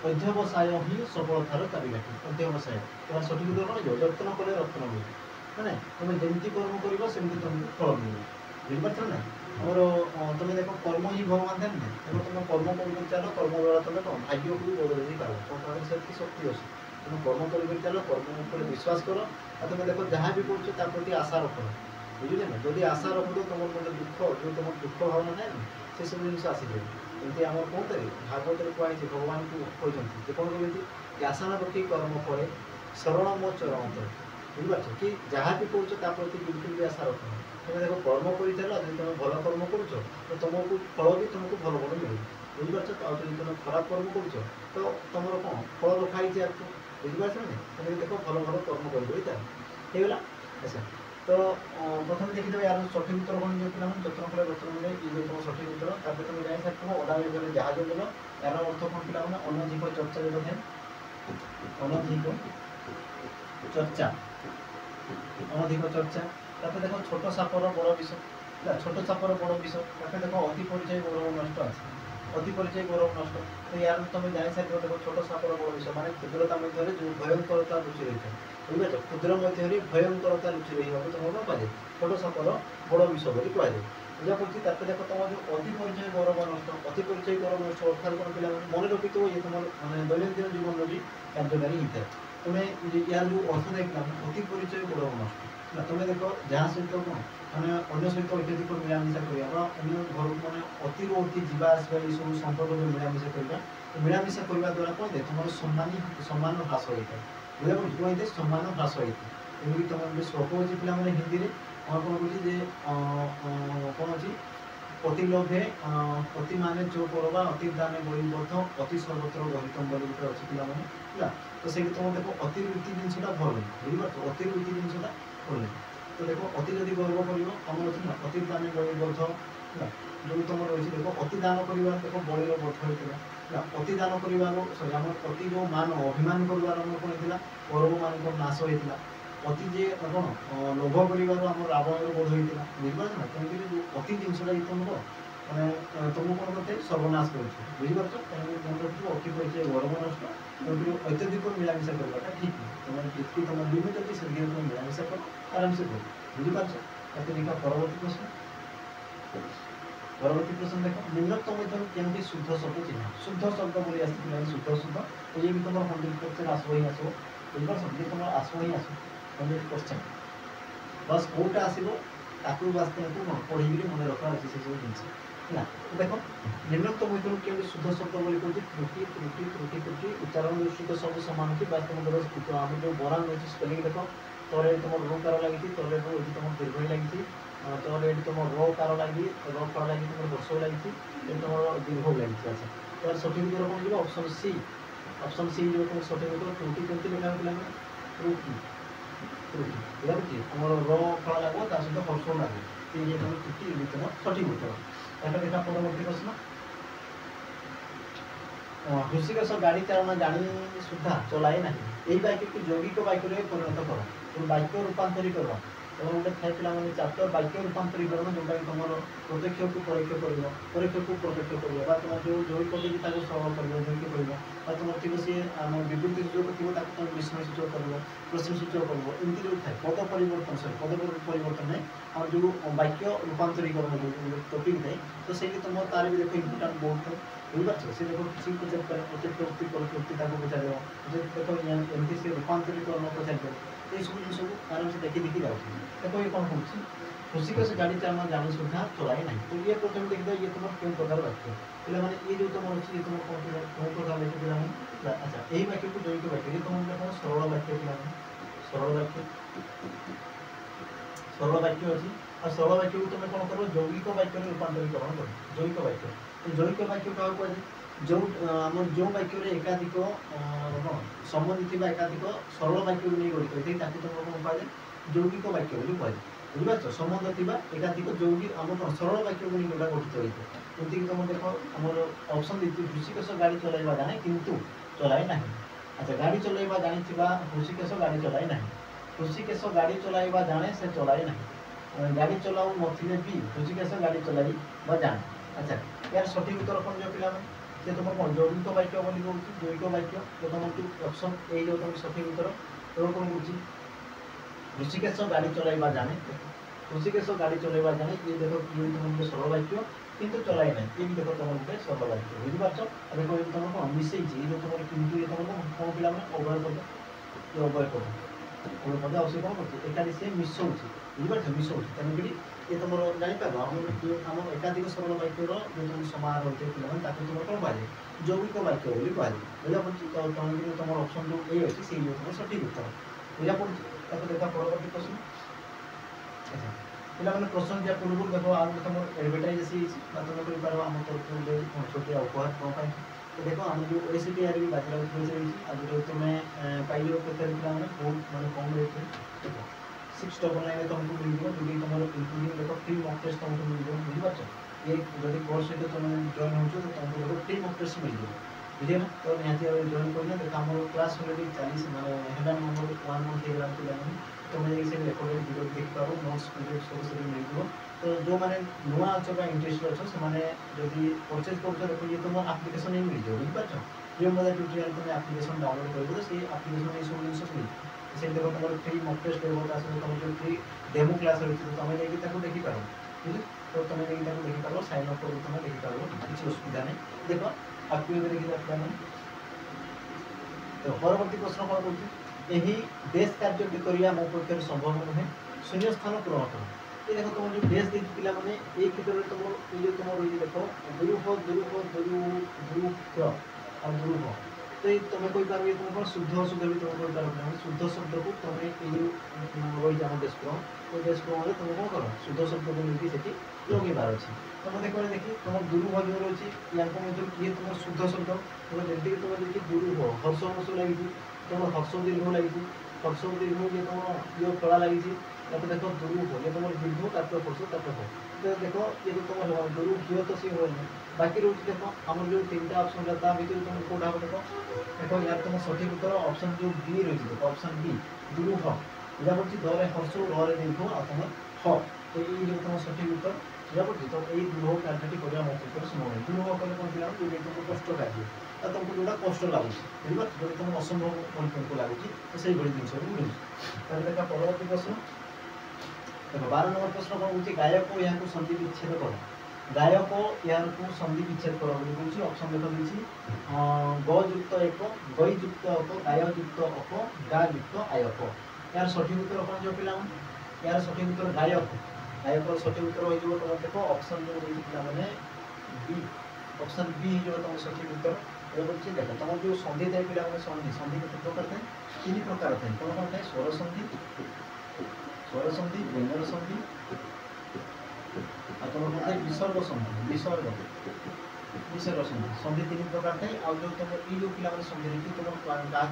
अध्यवसाय ही सफलतार चाबिकाठी अध्यवसाय यार सठिक उत्तर कौन जत्न कले रत्न मिले मैंने तुम जमी कर्म कर तुमको फल मिले बुझीपार ना और तुम देख कर्म ही भगवान देन देखो तुम कर्म कर चल कर्म द्वारा तुम कौन भाग्य को भी बदल पार तुम पाखे से शक्ति अच्छे तुम कर्म कर चल कर्म पर विश्वास कर तुम देख जहाँ भी कर प्रति आशा रख बुझे ना जदि आशा रख दो तुम मतलब दुख जो तुम दुख भावना ना से सब जिन आसीजे एमती आम कौन भागवत कहुई भगवान को कहते कौन कहते आशा न रखी कर्म फले शरण मो चरण तले बुझीपार कि जहाँ भी कर प्रति बिल्कुल भी आशा रख तुम देखो कर्म कर चल तुम भल कर्म कर तो तुमको फल भी तुमको भल भल मिले बुझीपार और जो तुम खराब कर्म कर तो तुम कौन फल रखाई आपको बुझीपार ना तुम देख भल भल कर्म करगला अच्छा तो प्रथम देखिए यार सठिक उत्तर कौन जो पिला जत्न फल रत्न मिले ये जो तुम सठिक उत्तर ताकि तुम जान सकते अदा गले जहाज मिल यार अर्थ कौन पिला अनधिक चर्चा जो अनधिक चर्चा अनधिक चर्चा तापर देख छोट सापर बड़ विष छोट सापर बड़ विष तापर देख अति परिचय गौरव नष्ट आसे अति परिचय गौरव नष्ट तो यार तुम जान सार देखो छोट सापर बड़ विष माने क्षुद्रता मध्य जो भयंकरता लुचि रही है बुझे क्षुद्र मध्य भयंकरता लुचि रही है तुम कौन कहुए छोट सापर बड़ विष बोली कहुए बुझा पड़ी तापर देख तुम जो अति परिचय गौरव नष्ट अति परिचय गौरव नष्ट अर्थात कौन पे मन रखी तो ये तुम मैंने दैनंदिन जीवन भी कार्यकारी होता है तुम्हें यार जो अर्थ देखना अति परिचय गौरव नष्ट तुम देख जहाँ सहित कौन मैंने अन्य सहित अत्यधिक मिलामिशा करवा अन्य घर मैंने अति अति जावासवा ये सब संपर्क में मिलामिशा करवा मिलामिशा करने द्वारा कौन थे तुम सम्मान ह्रास होता है बुझा पड़ी कौन थे सम्मान ह्रास होता है एमती तुम जो श्लोक अच्छी पे हिंदी में कौन कौन कौन अच्छी अति लोभे अति माने जो करवा अति दाने बलिबद्ध अति सर्वत्र गहितम बोली गोटे अच्छी पे तो से तुम देखो अति वृत्ति जिनसा भल बुझीपार अति वृत्ति जिनसा भल तो देखो अति जदि गर्व कर तुम अच्छी ना अति दाने बलिबद्ध जो तुम रही देखो अति दान कर देखो बलिर बद्ध होता अति दान कर सरी आम अति जो मान अभिमान कर कौन होता गौरव मान नाश होता अति जे कौन लोभ कर रावण बोध होता बुझीपार ना कहीं जो अति जिनसा तुमको मैंने तुमको कौन करते सर्वनाश कर बुझीपार मन रखिए अति परिचय गौरव नष्ट क्योंकि अत्यधिक मिलामिशा करवाटा ठीक नहीं तुम जितनी तुम लिमिट अच्छी से तुम मिलामिशा कर आराम से कर बुझीपार ताकि देखा परवर्ती प्रश्न देख निम्नतम केमती शुद्ध शब्द चिन्ह शुद्ध शब्द बोली आसी शुद्ध शुद्ध तो ये भी तुम 100% आसो ही आसो बुझीपार ये तुम आसो ही आसो 100% बस कौटा आसो ताकू बास तुमको पढ़ी मन रखा अच्छे से सब जिन है देख निम्नतम केमती शुद्ध शब्द बोली कहते त्रुटि त्रुटि त्रुटि त्रुटि उच्चारण दृष्टि सब सामान होती बास तुम आम जो बरान अच्छी स्पेलिंग देख तले तुम रो कार लगी तले रो ये तुम दीर्घ लगी तले ये तुम रो कार लगी रो फल लगी तुम वर्ष लगी तुम दीर्घ लगी अच्छा तो सठिक उत्तर कौन जो ऑप्शन सी जो तुम सठिक उत्तर त्रुटि केमती लिखा होता है त्रुटि त्रुटि बुझे तुम रो फल लगे ता सहित हर्ष लगे ये तुम त्रुटि तुम सठिक उत्तर यहाँ देखा परवर्ती प्रश्न ऋषिकेश गाड़ी चालना जानी सुधा चलाए ना यही बाइक को यौगिक बाइक में परिणत कर बाइक रूपांतरी कर এবং গোटे थाए पे चैप्टर वाक्य रूपांतरीकरण जोटा कि तुम प्रत्यक्ष को परोक्ष कर परोक्ष को प्रत्यक्ष कर तुम जो जैविक पद्धति सरल कर जैविक कर तुम थी सी आम विवृत्ति सूचक थी तुम विस्मय सूचक कर प्रश्न सूचक कर एमती जो थाए पद परिवर्तन सॉरी पद परिवर्तन नहीं और जो वाक्य रूपांतरीकरण जो टॉपिक थाए तो से तुम तार भी देखो इम्पोर्टाट बहुत थाए बुझीपार से देखो किसी पचार पारे प्रत्यक्ष उक्ति परोक्ष उक्ति पचार देखो एमती से रूपांतरीकरण पचार ये सब जिन आराम से देखी देखी जाऊँ देखो ये कौन हो खुशी से गाड़ी चलना जानी सुविधा चलाई ना तो ये प्रथम देखिए ये तुम क्यों प्रकार वाक्य पे ये जो तुम अच्छी ये तुम कौन प्रकार वाक्य पे अच्छा यही वाक्य को जैविक वाक्य ये तुम देखो सरल वाक्य पे सरल वाक्य अच्छी और सरल वाक्य को तुम कौन कर जैविक वाक्य रूपांतरीकरण कर जैविक वाक्य तो जैविक वाक्य क्या कहुए जो आम जो वाक्य एकाधिक संबंधी एकाधिक सरल वाक्य नहीं गठित होती तुम कौन कहुए जौगिक वाक्य कहुए बुझीपार संबंध थी एकाधिक जौगिक आम कौन सरल वाक्य को जोटा गठित होती है जमीक तुम देख आम ऑप्शन दी ऋषिकेश गाड़ी चलाइबा जाने किंतु चलाई ना अच्छा गाड़ी चलाइबा जानी ऋषिकेश गाड़ी चलाई ना ऋषिकेश गाड़ी चलाइबा जाने से चलाई ना गाड़ी चलाऊ नथिले भी ऋषिकेश गाड़ी चलाइबा जाने अच्छा यार सठिक उत्तर कौन जो पिला से तुम कौन जौगिक वाक्य बोली कहूँ जैविक वाक्य तो तुम ऑप्शन ए जो तुम सठिक उत्तर तो कौन कौन ऋषिकेश गाड़ी चलाइबा जाने ऋषिकेश गाड़ी चलाइबा जाने ये देखो ये तुम सरल वाक्य किंतु चलाई ना ये भी देखो तुम गोटे सरल वाक्य बुझीपार देखो ये तुम कौन मिसई ये तुम किंतु ये तुम कौन पिला अभय पद ये अभय पद अभय पद आसे कौन कर एकाठी सी मिसौच बुझीपार मिसौच तेणुक ये तुम जापर आम एकाधिक सरल वाक्यर जो तुम समाहार होते पे तुम कौन कह जौगिक वाक्य बोली कह बुझा पड़ी तुम ऑप्शन जो ये अच्छी से तुम सठिक उत्तर बुझा पड़ी देखा परवर्ती प्रश्न अच्छा पे प्रश्न दिया पूर्व देखो आज तुम एडभर्टाइज तुम कर आम तरफ छोटिया उपहार तुम तो देखो आम जो ओएससीटीआर भी बाजिराव रही आज जो तुम पाइल के बहुत मानते कम रेट देखो 699 तुमको मिल जाए जो तुम इंक्लूडिंग देखो फ्री मॉक टेस्ट तुमको मिल जाए बुझीपार ये जब कोर्स सहित तुम जॉइन हो तो तुमको देखो फ्री मॉक टेस्ट मिल जाए बुझे ना तो निहती जॉइन करना देखो आम क्लास अलरेडी 40 मानते नंबर 1 मंथ होगा पे तुम से रेकर्डेड वीडियो देख पार नोट्स पीडीएफ सब मिल जाए तो जो मैंने नुआ अच्छे इंटरेस्ट अच्छे से जब परचेज कर देखो ये तुम आप्लिकेसन ही मिल जाए बुझीपार जो मतलब ट्यूटोरियल तुम आप्लिकेसन डाउनलोड कर से आप्लिकेसन ये सब जिन मिल से देखो तुम फ्री मॉक टेस्ट देव तुम जो फ्री डेमो क्लास रही तो तुम जाकि देखिपार बुझे तो तुम जाकि देखिपार साइन अप कर तुम देखिपार किसी असुविधा नहीं देख आपको देखिए तो परवर्ती प्रश्न कौन कौन यही बेस कार्य करवा मो पक्ष संभव नुहे शून्य स्थान पूरण कर ये देखो तुम जो बेस दे पिला माने एक क्षेत्र में तुम ये तुम रही देखो दुरुह दुरुह दुरुह और दुरुह तो ये तुम कोई पार तुम कौन शुद्ध शुद्ध भी तुम कोई पार शुद्ध शब्द को तुम ये रही आम डेस्क्रम तो डेस्क्रम तुम कौन कर शुद्ध शब्द को लेकिन से लगे पार अच्छे तुम देखो देखिए तुम दुरुह जो रही या ये तुम शुद्ध शब्द तुम जमीक तुम देखिए दुरुह हर्ष हर्ष लगी तुम हर्ष दीर्घ लगी हर्ष दीर्घ ये तुम ये फला लगी देखो दुरुह ये तुम दीर्घ तात्व पर्ष तात्व तो देखो ये तो तुम दुरुह घी तो सी हुए बाकी रोज देखो आम जो 3टा ऑप्शन रहता है तुम कौटा देखो देखो यार तुम सठिक उत्तर ऑप्शन जो बी रही देखो ऑप्शन बी दुरुह बुझा पड़ी दरे हर्ष रे दीर्घ आ तुम ह तो ये जो तुम सठिक उत्तर बुझा पड़ी तो ये दुरुह कार्यटी करवा मो पक्ष संभव दुरुह कले कौन थी जो तुमको कष्ट कार्य आ तुमको जोटा कष्ट लगुच बुझे जो तुम असंभव तुमको लगुच तो से जिन मिलूँ देखा परवर्ती प्रश्न देखो 12 नंबर प्रश्न कौन कौन गायक यहाँ संधि विच्छेद कर गायक यहाँ संधि विच्छेद कर कौन ऑप्शन देख दी गुक्त एक गईयुक्त अक गायुक्त अक गायुक्त आयक यार सठिक उत्तर कौन जो पिला यार सठिक उत्तर गायक गायक सठिक उत्तर हो तुम देखो ऑप्शन जो रही पे बी ऑप्शन बी जो तुम सठिक उत्तर ये देख तुम जो संधि थाए पे संधि संधि के प्रकार थाए 3 प्रकार थाए कौन कौन थाए स्वर संधि व्यंजन संधि आ तुम कौन थाए विसर्ग संधि विसर्ग संधि संधि 3 प्रकार थाए आ जो तुम ये जो पिला संधि रही तुम क्या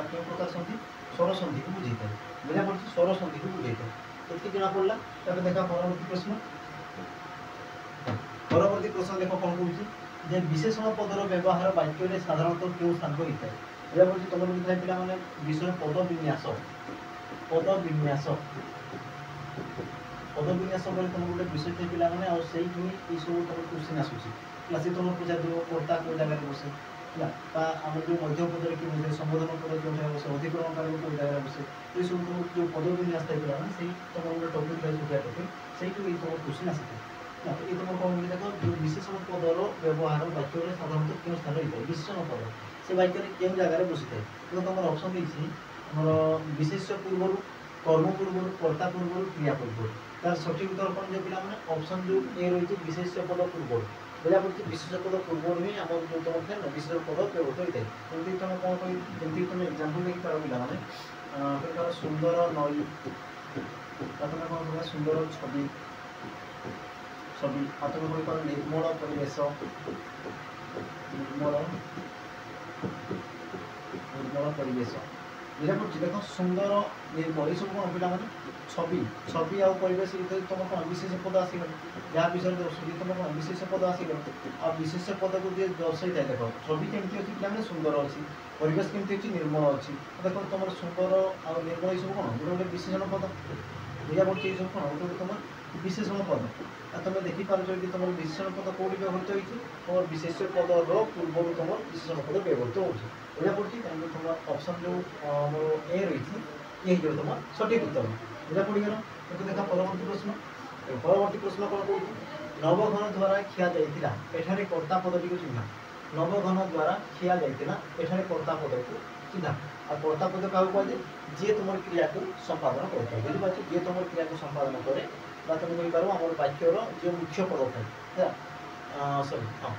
क्यों प्रकार संधि स्वर संधि को बुझे था बुझा पड़ी स्वर संधि को बुझे था तो जना पड़ा तब देखा परवर्ती प्रश्न देखो कौन कौन विशेषण पदर व्यवहार वाक्य साधारणतः क्यों स्थान को होता है बुझा पड़ी तुम लिखा है पे विषय पद विन्यास पदविन्यास बोले तुम गोटे विषय थे पिला माने और सेही ही ई सब तुम क्वेश्चन आसुची प्लस तुम पूछा दो कर्ता को जगह बसे है आम जो मध्य पद कि संबोधन पद जो बसे अधिकरण कारक को जगह बसे ये सब तुम जो पदविन्यास था पिला माने तुम गोटे टॉपिक है छुटिया टॉपिक से तुम क्वेश्चन आसी ये तुम कौन देख जो विशेषण पदर व्यवहार वाक्य साधारणतः क्यों स्थान रही है विशेषण पद से वाक्य क्यों जगह बसी थाए तो तुम ऑप्शन देती विशेष्य पूर्व कर्म पूर्व कर्ता पूर्व क्रिया पूर्व तार सठिक उत्तर कौन जो पिला माने ऑप्शन जो ए रही विशेष्य पद पूर्व बुझा पड़ी विशेष पद पूर्व ही आम जो तुम थे ना विशेष पद व्यवहृत होता है जमी तुम कौन कह जमी तुम एग्जाम्पल देखी पार पिला माने सुंदर नई तुम कौन कह सुंदर छवि छवि तुम कह पार निर्मल परिवेश निर्मल निर्मल परिवेश बुझा पड़ी देख सुंदर निर्मल ये सब कौन पिला माने छवि छवि आउ परिवेश तुम कौन विशेष पद आसगला जहाँ विषय दर्शाई तुम कौन विशेष पद आसगला आ विशेष पद को जी दर्शाई था देख छवि केमती अच्छी पिला सुंदर अच्छी परिवेश केमती अच्छी निर्मल अच्छी देख तुम सुंदर आ निर्मल ये सब कौन गोटे गोटे विशेषण पद बुझा पड़ी ये सब कौन गोटे तुम विशेषण पद तुम देखिपार कि तुम विशेषण पद कौटी व्यवहृत होती तुम विशेष पदर पूर्व तुम विशेषण पद व्यवहृत हो बुझा पड़ी कहीं तुम ऑप्शन जो ए रही ये तुम सठिक उत्तर बुझा पड़गला तो देखा परवर्ती प्रश्न कौन कौन नवघन द्वारा खिया जाइतिला एठारे कर्ता पदटी को चिन्ह नवघन द्वारा खिया जाइतिला एठारे कर्ता पद को चिन्ह आ कर्ता पद क्या कहुए जी तुम क्रिया को संपादन करता है बुझे जी तुम क्रिया को संपादन करे तुम कहीपर आम वाक्यर जो मुख्य पद था सरी हाँ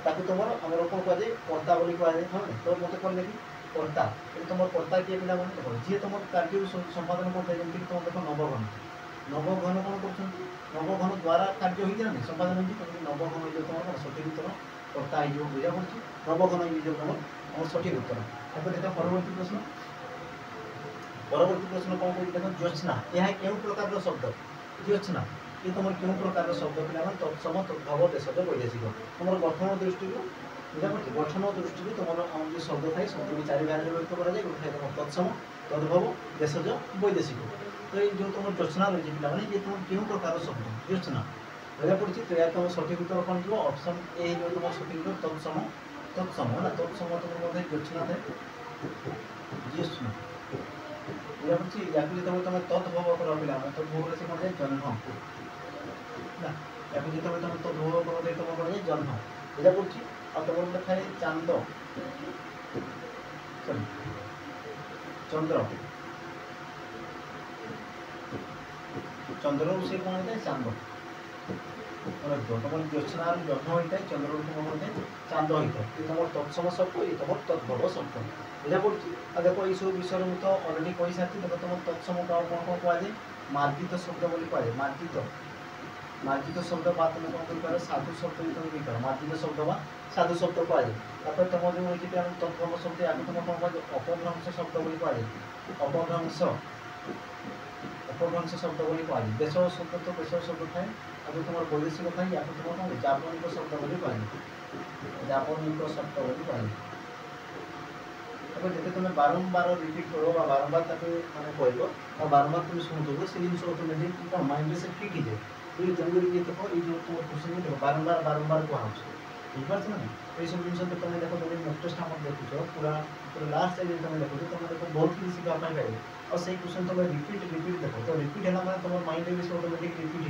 ताकि तुम आम कौन कहुए कर्ता बोली कहुए हाँ तो मत कौन देखी कर्ता तुम कर्ता किए पिला मैंने जी तुम कार्य संपादन करते जमी तुम देख नवघन नवघन कौन कर नवघन द्वारा कार्य होती ना संपादन होती नवघन जो तुम सठिक उत्तर कर्ता हो बुझा पड़ी नवघन जो तुम आम सठिक उत्तर ताको देखा परवर्ती प्रश्न कौन कह देख ज्योत्स्ना यह क्यों प्रकार शब्द ज्योत्स्ना ये तुम क्यों प्रकार शब्द पिला तत्सम तद्भव देशज वैदेशिक तुम गठन दृष्टि बुझा पड़ी गठन दृष्टि तुम जो शब्द थाए शब्द भी 4 भाग में व्यक्त कराए गोटे तुम तत्सम तद्भव देशज वैदेशिक तो ये जो तुम ज्योत्स्ना रही पिला ये तुम क्यों प्रकार शब्द ज्योत्स्ना बुझा पड़ी तो यार तुम सठिक उत्तर कौन थी ऑप्शन ए जो तुम सठिक उत्तर तत्सम तत्सम ना तत्सम तुम बोलते ज्योत्स्ना थाए ज्योत्स्ना बुझा पड़ी या जो तुम तद्भव कर पिला तद्भव से कौन जन्म ना या जो तुम तद्भव कर तुम कौन जन्म बुझा पड़ी आ तुम थाए चांद सॉरी चंद्र चंद्र से कौन होता है चांद तुम ज्योत्स्नार जन्म होता है चंद्र कौन होता है चांद होता है ये तुम तत्सम शब्द ये तुम तद्भव शब्द बुझा पड़ी आ देखो ये सब विषय में तो अलरेडी कही सारी देखो तुम तत्सम कौन कौन कहुए मार्जित शब्द बोली कहुए मार्जित शब्द बा तुम कौन कर साधु शब्द भी तुम कह मार्जित शब्द बा साधु शब्द कहुए तुम जो रही तद्भव शब्द आगे तुम कौन कह अपभ्रंश शब्द बोली कहुए अपभ्रंश शब्द बोली कहुए देश शब्द तो देश शब्द थाए आगे तुम वैदेशिक थाए या तुम कौन जापनिक शब्द बोली कहुए जापनिक शब्द बोली कहुए जिते तुम बारंबार रिपीट करो बारंबार मैंने कह और बारंबार तुम शुणुव से जिन ऑटोमेटिक कौन माइंड से फिट हो जाए तेणुक ये देख ये जो तुम क्वेश्चन देख बारंबार कह बुझीपार ना ये सब जिन तुम देख जो मॉक टेस्ट आम देखुच पूरा पूरा लास्ट टाइम तुम देखो तुम देख बहुत किसी शिखा पाए और से क्वेश्चन तुम रिपीट देख तो रिपीट है मैंने तुम माइंड भी ऑटोमेटिक रिपीट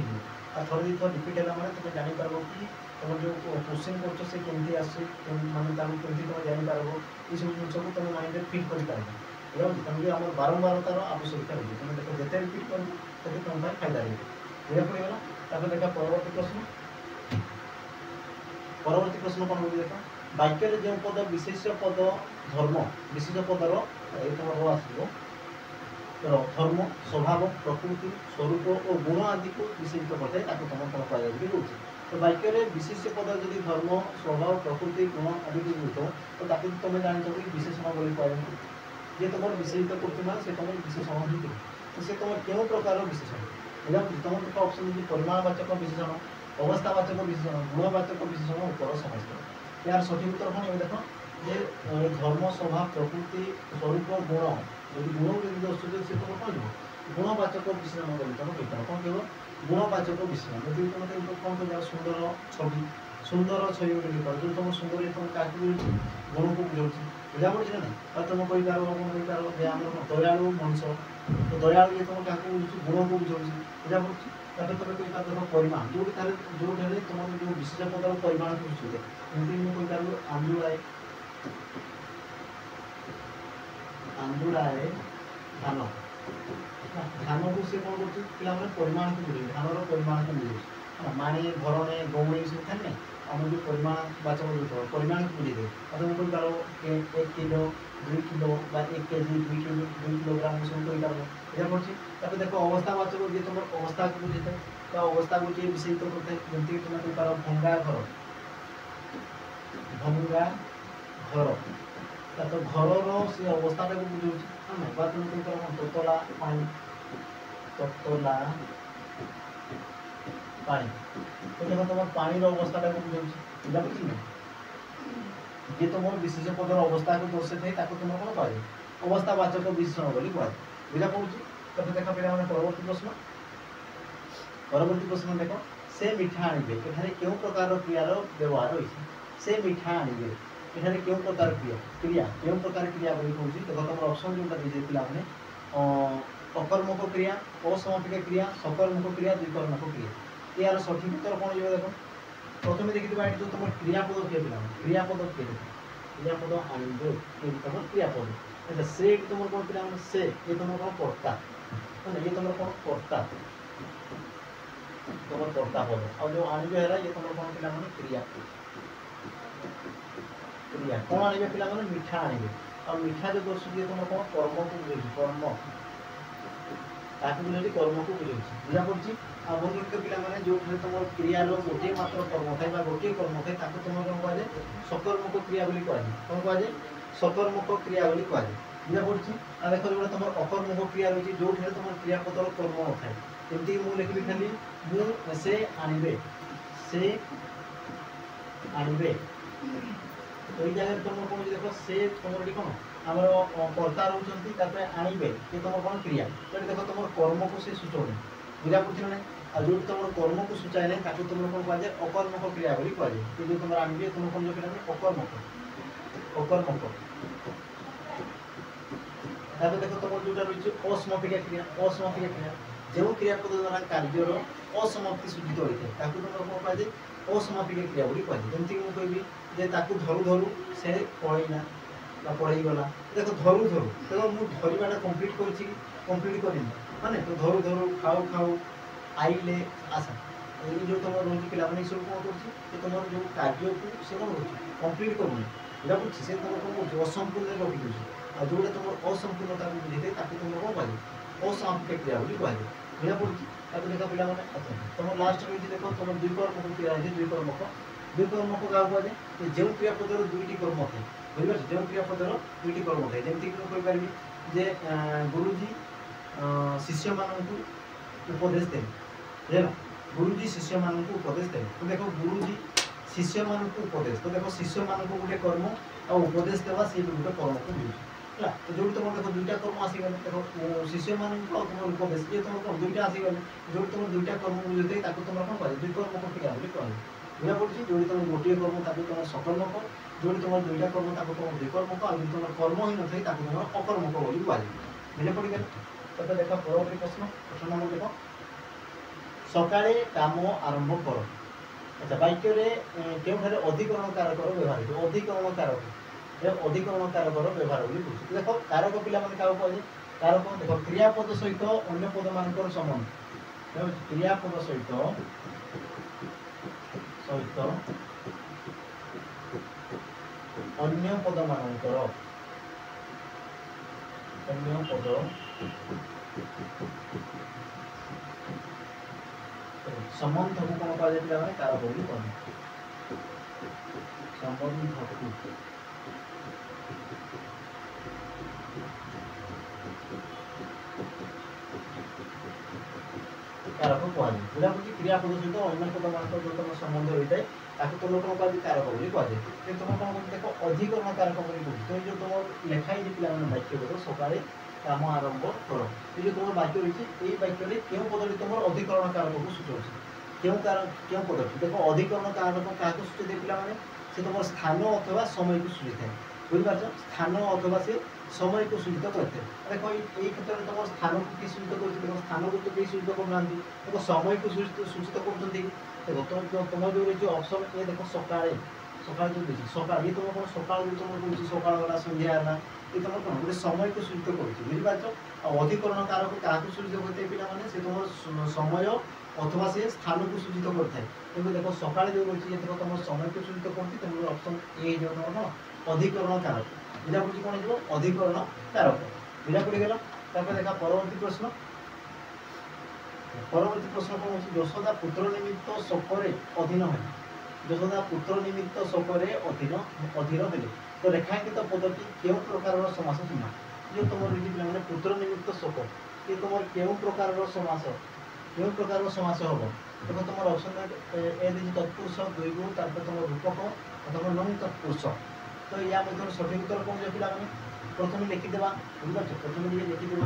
हो थोड़े दी थर रिपीट है मैंने तुम जापर कि तुम जो क्वेश्चन कर से केमती आसे मानते केमती तुम जापर ये सब जिन को तुम माइंड फिट कर तेणुक आम बारंबार तार आवश्यकता होगी तुम देख जिते रिपीट कर तुम फायदा है बुझा पड़ेगा ताको देखा परवर्ती प्रश्न कौन बोली देखा वाक्य जो पद विशेष पद धर्म विशेष पदर ये तुम आसो धर्म स्वभाव प्रकृति स्वरूप और गुण आदि को विशेषित करता है तुम कौन कह तो वाक्य विशेष पद जब धर्म स्वभाव प्रकृति गुण आदि को बुझ तो तुम जानते कि विशेषण बोली कह जी तुम विशेषित करते से तुम विशेषण ही तो से तुम क्यों प्रकार विशेषण तुम ऑप्शन जी परिमाणवाचक विशेषण अवस्थावाचक विशेषण गुणवाचक विशेषण उपर समस्त यार सठिक उत्तर कौन ये देख जे धर्म स्वभाव प्रकृति स्वरूप गुण यदि गुण यदि दर्शाए से तुम कौन गुणवाचक विशेषण बोली तुम कहीपर कौन कह गुणवाचक विशेषण जैसे तुम कौन कर सुंदर छवि गोटे लिख जो तुम सुंदर तुम क्या गुण को बुझाऊँ बुझा पड़ी ना और तुम कही पार कौन कही पार जे आम दयालु मनुष्य तो दयालु ये तुम क्या बुझुची गुण को बुझाऊँ बुझा पड़ी तुम कही पार देख परिमाण जो तुम जो विशेष पदर परिमाण को बुझे एमती मुझे कही पार आंदुड़ाए धान धान को सी कौन कर परिमाण को बुझे धान परिमाण को बुझे माणी भरणे गौणी सब था ना आम जो परिमाण वाचक जो परिमाण को बुझे दे तुम कही पार 1 किलो 2 किलो 1 केजी 2 किलोग्राम सब कही पार बुझा पड़ी देख अवस्थावाचक जी तुम अवस्था को बुझे था तो अवस्था को विषयित करते जमी तुम कही पार भंगा घर तो घर से अवस्था को बुझाऊँ ना तुम कही पार तोतला पानी तोतला पानी तो देखो तुम पानी अवस्था को बुझाऊँ बुझा पड़ी ना जी तुम विशेष पदर अवस्था को दर्शे थे तुम कौन कह अवस्थावाचक विशेषण बोली कह बुझा पड़ू तो देख पे परवर्ती प्रश्न देख से मिठा आणवे एठारे क्यों प्रकार क्रियार व्यवहार होइछ से मिठा आणवे एठारे क्यों प्रकार क्रिया क्यों प्रकार क्रिया बोली कहूँ देख तुम ऑप्शन जोटा दे पे अकर्मक क्रिया असमापिक क्रिया सकर्मक क्रिया द्विकर्मक क्रिया यार सठिक उत्तर कौन जो देख प्रथम देखी जो तुम क्रियापद किए पे क्रियापद किए क्रियापद आणवे तुम क्रियापद अच्छा से तुम कौन पे से ये तुम कौन कर्ता ये तुम कौन कर्ता तुम कर्ता पद और जो आणवे है ये तुम कौन पे क्रिया क्रिया कौन आणवे पे मिठा आणवे और मिठा जो दर्श दिए तुम कौन कर्म को बुझे कर्म ताकि बुझे कर्म को बुझे बुझा पड़ी आ बंधुक पे जो तुम क्रियार गोटे मात्र कर्म थाए गोटे कर्म थाए तुम कौन कह सकर्मक क्रिया बोली कह कौन कह सकर्मक क्रिया बोली कह बुझा पड़ी आ देख जो तुम अकर्मक क्रिया रही जो तुम क्रियापदर कर्म न थाए जमी मुझे लिखी खाली से आणवे तो ये जगह तुम कौन देख से तुम कौन आम कर्ता रोचे आणवे ये तुम कौन क्रिया तो देख तुम कर्म को से सूचौनी बुझा पड़ी ना आ जो तुम कर्म को सूचाए ना तुम कौन कह अकर्मक क्रिया बोली कह जो तुम आणवे तुम कौन जो अकर्मक देख तुम जोटा रही असमापिक क्रिया जो क्रियापद द्वारा कार्यर असमाप्ति सूचित होता है तुम कौन कह असमापिक क्रिया बोली कह जमीक मुझे कहबी जे धरू धरू से पढ़ेना पढ़े गला देख धरू धरू देख मुझे धरवाटा कम्प्लीट कम्प्लीट करनी माने तो धरू धरू खाऊ खाऊ आईले आशा ये जो तुम रोज पे सब कौन कर तुम जो कार्य को से कौन कर कम्प्लीट करूँ बुझा पड़ी से तुम कौन कर असंपूर्ण रखी दूसरी और जोटा तुम असंपूर्णता को बुझे तुम कौन कह असमापिक क्रिया बोली कह बुझा पड़ी देख पे तुम लास्ट रही देख तुम द्विकर्मक क्रिया है द्विकर्मक क्या कहे जो क्रियापदर दुईटी कर्म थे बुझे जो क्रियापदर दुईटी कर्म थे जमीक मुझे कहीपरि जे गुरुजी शिष्य मानू उपदेश देले गुरुजी शिष्य मानू उपदेश देले तो देख गुरुजी शिष्य मानू उपदेश तो देख शिष्य मानू गोटे कर्म और उपदेश देवा से गोटे कर्म को बुझे है तो जो तुम देख दुईटा कर्म आसीगले देख शिष्य मान तुम उपदेश ये तुम कौन दुईटा आसीगले जो तुम दुईटा कर्म बुझे तुम कौन कह द्विकर्मक क्रिया बोली कह बुझा पड़ी जो तुम गोटे कर्म तुम सकर्मक जो तुम दुईटा कर्म तुम द्विकर्मक आ तुम कर्म ही न तुम अकर्मक बोली कह बुझा पड़ी गल तो देख परवर्ती प्रश्न प्रश्न नंबर देख सकाळे काम आरंभ कर अच्छा वाक्य के अधिकरण कारक व्यवहार अधिकरण कारक अधिकरण कारक व्यवहार देख कारक पिला क्या कहे कारक देख क्रियापद सहित अन्य पद मान संबंध क्रियापद सहित अन्य पद मानकर अन्य पद संबंध को कौन कह कारक बोली कहते संबंध कारक कह बुझा पड़ी क्रियापद सहित अन्य पद मान जो तुम संबंध होता है तुम कौन कह कारक बोली कह तुम कौन देख अधिकरण कारक बोली कह तो जो तुम लेखाई पे वाक्य देख सकाଳେ काम आरंभ कर। ये तुम वाक्य रही है वाक्य क्यों पदटी तुम अधिकरण कारक को सूचाऊँ क्यों पदटी देख अधिकरण कारक क्या सूची दे पे से तुम स्थान अथवा समय को सूची था बुझिपार स्थान अथवा से समय को सूचित करते देख ये क्षेत्र में तुम स्थान को किए सूचित कर स्थान को तो कहीं सूचित करना देखो समय को सूचित कर देखो तुम जो रही ऑप्शन ए देख सका सका जो देखिए सका ये तुम कौन सका तुम कौन सका गला संध्या ये तुम कौन गोटे समय को सूचित कर बुझिपार अधिकरण कारक क्या सूचित करते पे से तुम समय अथवा से स्थान को सूचित करता है क्योंकि देखो सका जो रही है देखो तुम समय को सूचित करती तुम ऑप्शन ए जो तुम कौन अधिकरण कारक बुझा पड़ी कौन हो अधिकरण कारक बुझा पड़गला देखा परवर्ती प्रश्न कौन हो यशोदा पुत्र निमित्त शोकरे अधीन है यशोदा पुत्र निमित्त शोकरे अधीर हेले तो रेखांकित पदटी क्यों प्रकार समास चिन्ह ये तुम पे पुत्र निमित्त शोक ये तुम क्यों प्रकार समास हम देखो तुम ऑप्शन ए दी तत्पुरुष दुई गुण तुम रूपक तुम नं तत्पुरुष तो या सठिक उत्तर कौन जो पिला प्रथम लिखिदे बुझे प्रथम लिखिदे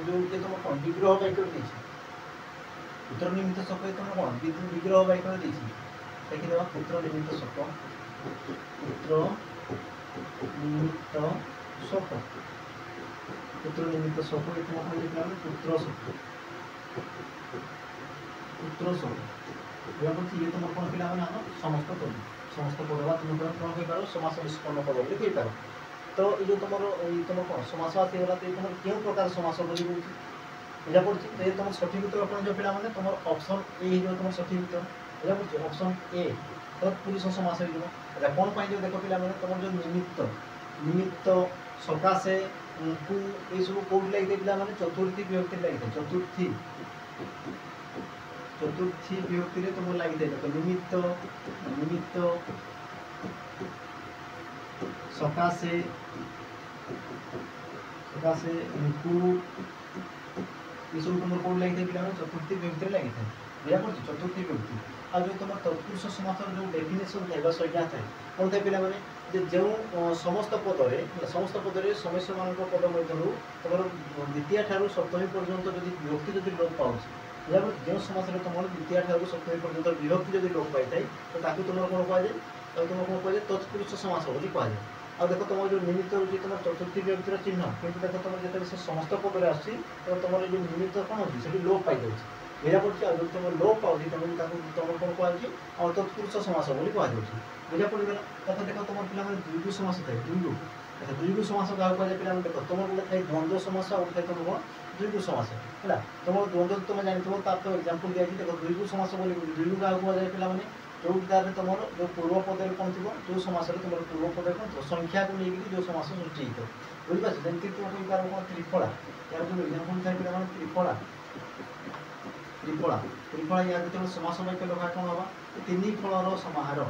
जो तुम कौन विग्रह वाक्य पुत्र निमित्त शोक तुम कौन विग्रह वाक्य लिखिदे पुत्र निमित्त शोक पुत्र निमित्त शोक पुत्र निमित्त शोक ये तुम कौन लिखा पुत्र शोक पुत्र शोक ये तुम कौन पिला समस्त पद बा तुम कौन कहीपर समास निष्पन्न पद बोली कहीपर तो ये जो तुम कौन समास आसगला तो तुम क्यों प्रकार समास बोली बोलूँ बुझा पड़ी तो ये तुम सठिक उत्तर कौन जो पे तुम ऑप्शन ए जो तुम सठिक उत्तर बुझा पड़ी ऑप्शन ए तत्पुरुष समास हो कौन जो देख पे तुम जो निमित्त सकाशे को ये सब कौट लगे पे चतुर्थी विभक्ति लगे चतुर्थी विभक्ति तुम लगी देख निमित्त सकाशे ये सब तुम कौन लगी पे चतुर्थी विभक्ति लगी था बुझा पड़ी चतुर्थी विभक्ति आ जो तुम तत्पुरुष समास जो डेफिनेसन था संज्ञा था कौन था पे जो समस्त पदरे समस्या मान पद मध्य तुम द्वितीय ठार सप्तमी पर्यंत जब विभक्ति जब लोप पाँच जो समाज में तुम द्वितीय ठार सप्तमी पर्यंत विभक्ति जब लोप पाई तो तुम कौन कहुए तुम कौन कहुए तत्पुरुष समास बोली कहुए आ देख तुम जो निमित्त रोचे तुम चतुर्थी विभक्तिर चिन्ह किंतु देख तुम जो से समस्त पदरे आसी तुम जो निमित्त कौन होती लोप पाई जाऊँगी बुझा पड़ी जो तुम लोप पाँच तुम तुम कौन कहुए और तत्पुरुष समास बोली कहुए बुझा पड़गला तथा देख तुम पे दुईगु समास थाए दुईगु समास क्या कहुए पे देख तुम गोटे थाए द्वंद्व समास और थाए तुम कौन दुईगु समास है तुम द्वंद्व तुम जानते तार तो एग्जाम्पल दिया देख दुईगु समास बोली दुईगु क्या कहुए पे जो तार तुम जो पूर्व पदे कौन थी जो समास तुम पूर्व पदे कौन थो संख्या को लेकिन जो समास सृष्टि होता बुझिपार जमी तुम कहीपर कौन त्रिफला यार जो एग्जाम्पल थाए पे त्रिफला त्रिफला त्रिफला या जो समास वाक्य लगा कौन हम तीन फलर समाहार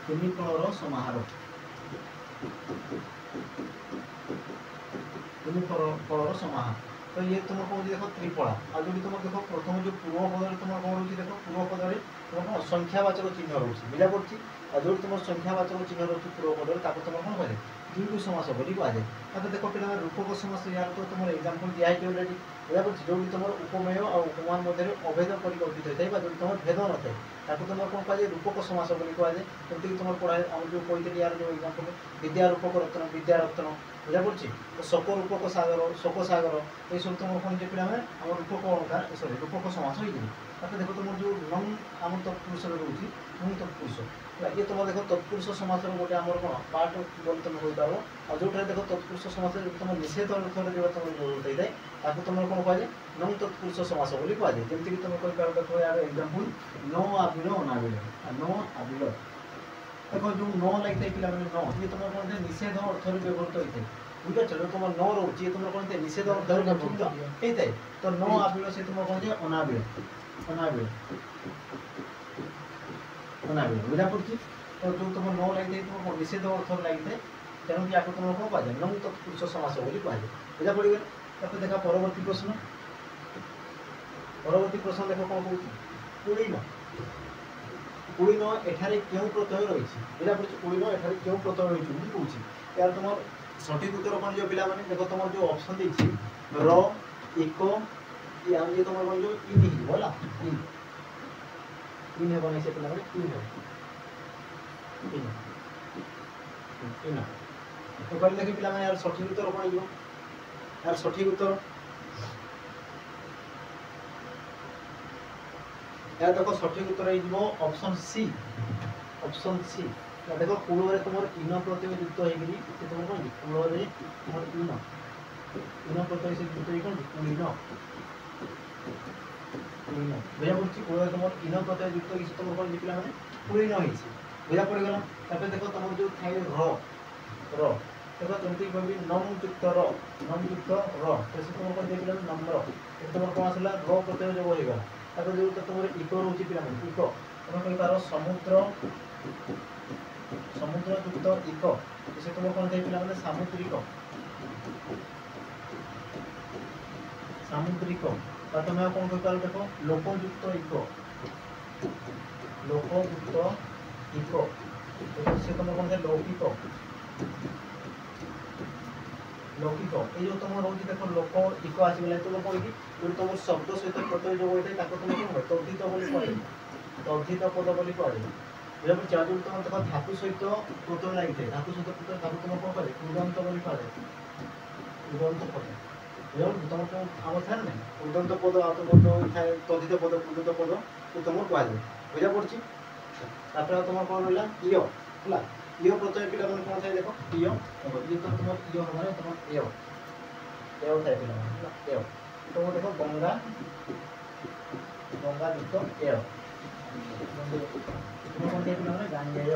तीन फलर समाहार तीन फलर समाहार तो ये तुम कौन देख त्रिफला आ जो तुम देख प्रथम जो पूर्व पदर तुम कौन रोचे देख पूर्व पदर तुम कौन संख्यावाचक चिन्ह रोचे बुझा पड़ी आ जो तुम संख्यावाचक चिन्ह रोचे पूर्व पदर तुम कौन कहे दुईगु समास बोली कहुए तो देख पे रूपक समास यार तो तुम एग्जाम्पल दिखाई अलरेडी बुझा पड़ी जो तुम उपमेय और उपमान मध्य अभेद परिकल्पित होता है जो तुम भेद न था तुम कौन कहुए रूपक समास बोली कहुए जमीक तुम पढ़ाए आम जो कहते यार जो एग्जाम्पल विद्या रूपक रत्न विद्या रत्न बुझा पड़ी तो शोक रूपक सागर शोक सागर ये सब तुम कौन जो पे आम रूपक अलंकार सरी रूपक समास हो देख तुम जो नं आम तत्पुरुष रोचे नं तत्पुरुष ये तुम देख तत्पुरुष समास गोटे आम कौन पार्ट बोली तुम कहीपर और जो देख तत्पुरुष समास तुम निषेध अर्थर जो तुम होता है तुम कौन कहुए नं तत्पुरुष समास बोली कहुए जमीक तुम कहीपर देख यार एग्जाम्पल न आबिल अनाबिल न आबिल देख जो न लगे पे न ये तुम कौन निषेध अर्थर व्यवहृत होता है बुझे जो तुम न रोचे तुम कौन निषेध अर्थर व्यवहृत होता है तो न आबिल से तुम कौन अनाबिल अनाबिल अनाबिल बुझा पड़ी तो जो तुम न लगे तुम निषेध अर्थर लगे तेणु या तुम कौन कहुए नं तत्पुरुष समास बोली कहुए बुझा पड़गला तापर देखा परवर्ती प्रश्न देख कौन कौन 20 कुलीन एठारे क्यों प्रत्यय रही बुझा पड़ी कुलीन एठारे क्यों प्रत्यय रही बुझी कौन यार तुम सठिक उत्तर कौन जो पिला माने देखो तुम जो ऑप्शन देछि र इको या ये तुम कौन जो इन ही बोला इन है बने से पिला माने इन है इन तो कहले देखि पिला माने यार सठिक उत्तर कौन जो यार सठिक उत्तर यार देखो सठिक उत्तर हो ऑप्शन सी देखो कूल में तुम इन प्रत्यय युक्त होगी तुम कौन कूल में तुम इन प्रत्यय से युक्त कौन कुलीन बुझा पड़ी कूल तुम इन प्रत्यय युक्त कि तुम कौन पिला माने कुलीन होई बुझा पड़गला तब देखो तुम जो थाए र देखो जमती कहबी नम युक्त र तो से तुम कौन पिला नम्र तुम कौन आसला र प्रत्यय जो होगा तब जो तुम इको रोचे पिला इको तुम कही पार समुद्र युक्त इको से तुम कौन कही पिला सामुद्रिक तुम कौन कही पार देखो लोकयुक्त इको से तुम कौन लौकिक ये जो तुम रोज देखो लोक इको आसगला तुम कौन कि जो तुम शब्द सहित प्रत्यय जो होता है तुम कौन तद्धित तद्धित पद बोली कहे जो चार्ज तुम देखो धातु सहित प्रत्यय लगी धातु सहित प्रत्यय धातु तुम कौन कहे उदंत बोली कहे उदंत पद तुम आम था ना उदंत पद तद्धित पद उदंत पद तो तुम कह बुझा पड़ी तुम कौन रहा इो है इो प्रत्यय पिला कौन था देखो इो ये तो तुम इो हमारे तुम एव था पिला एव तो देखो गंगा युक्त एव तुम कौन था पिला गांगेय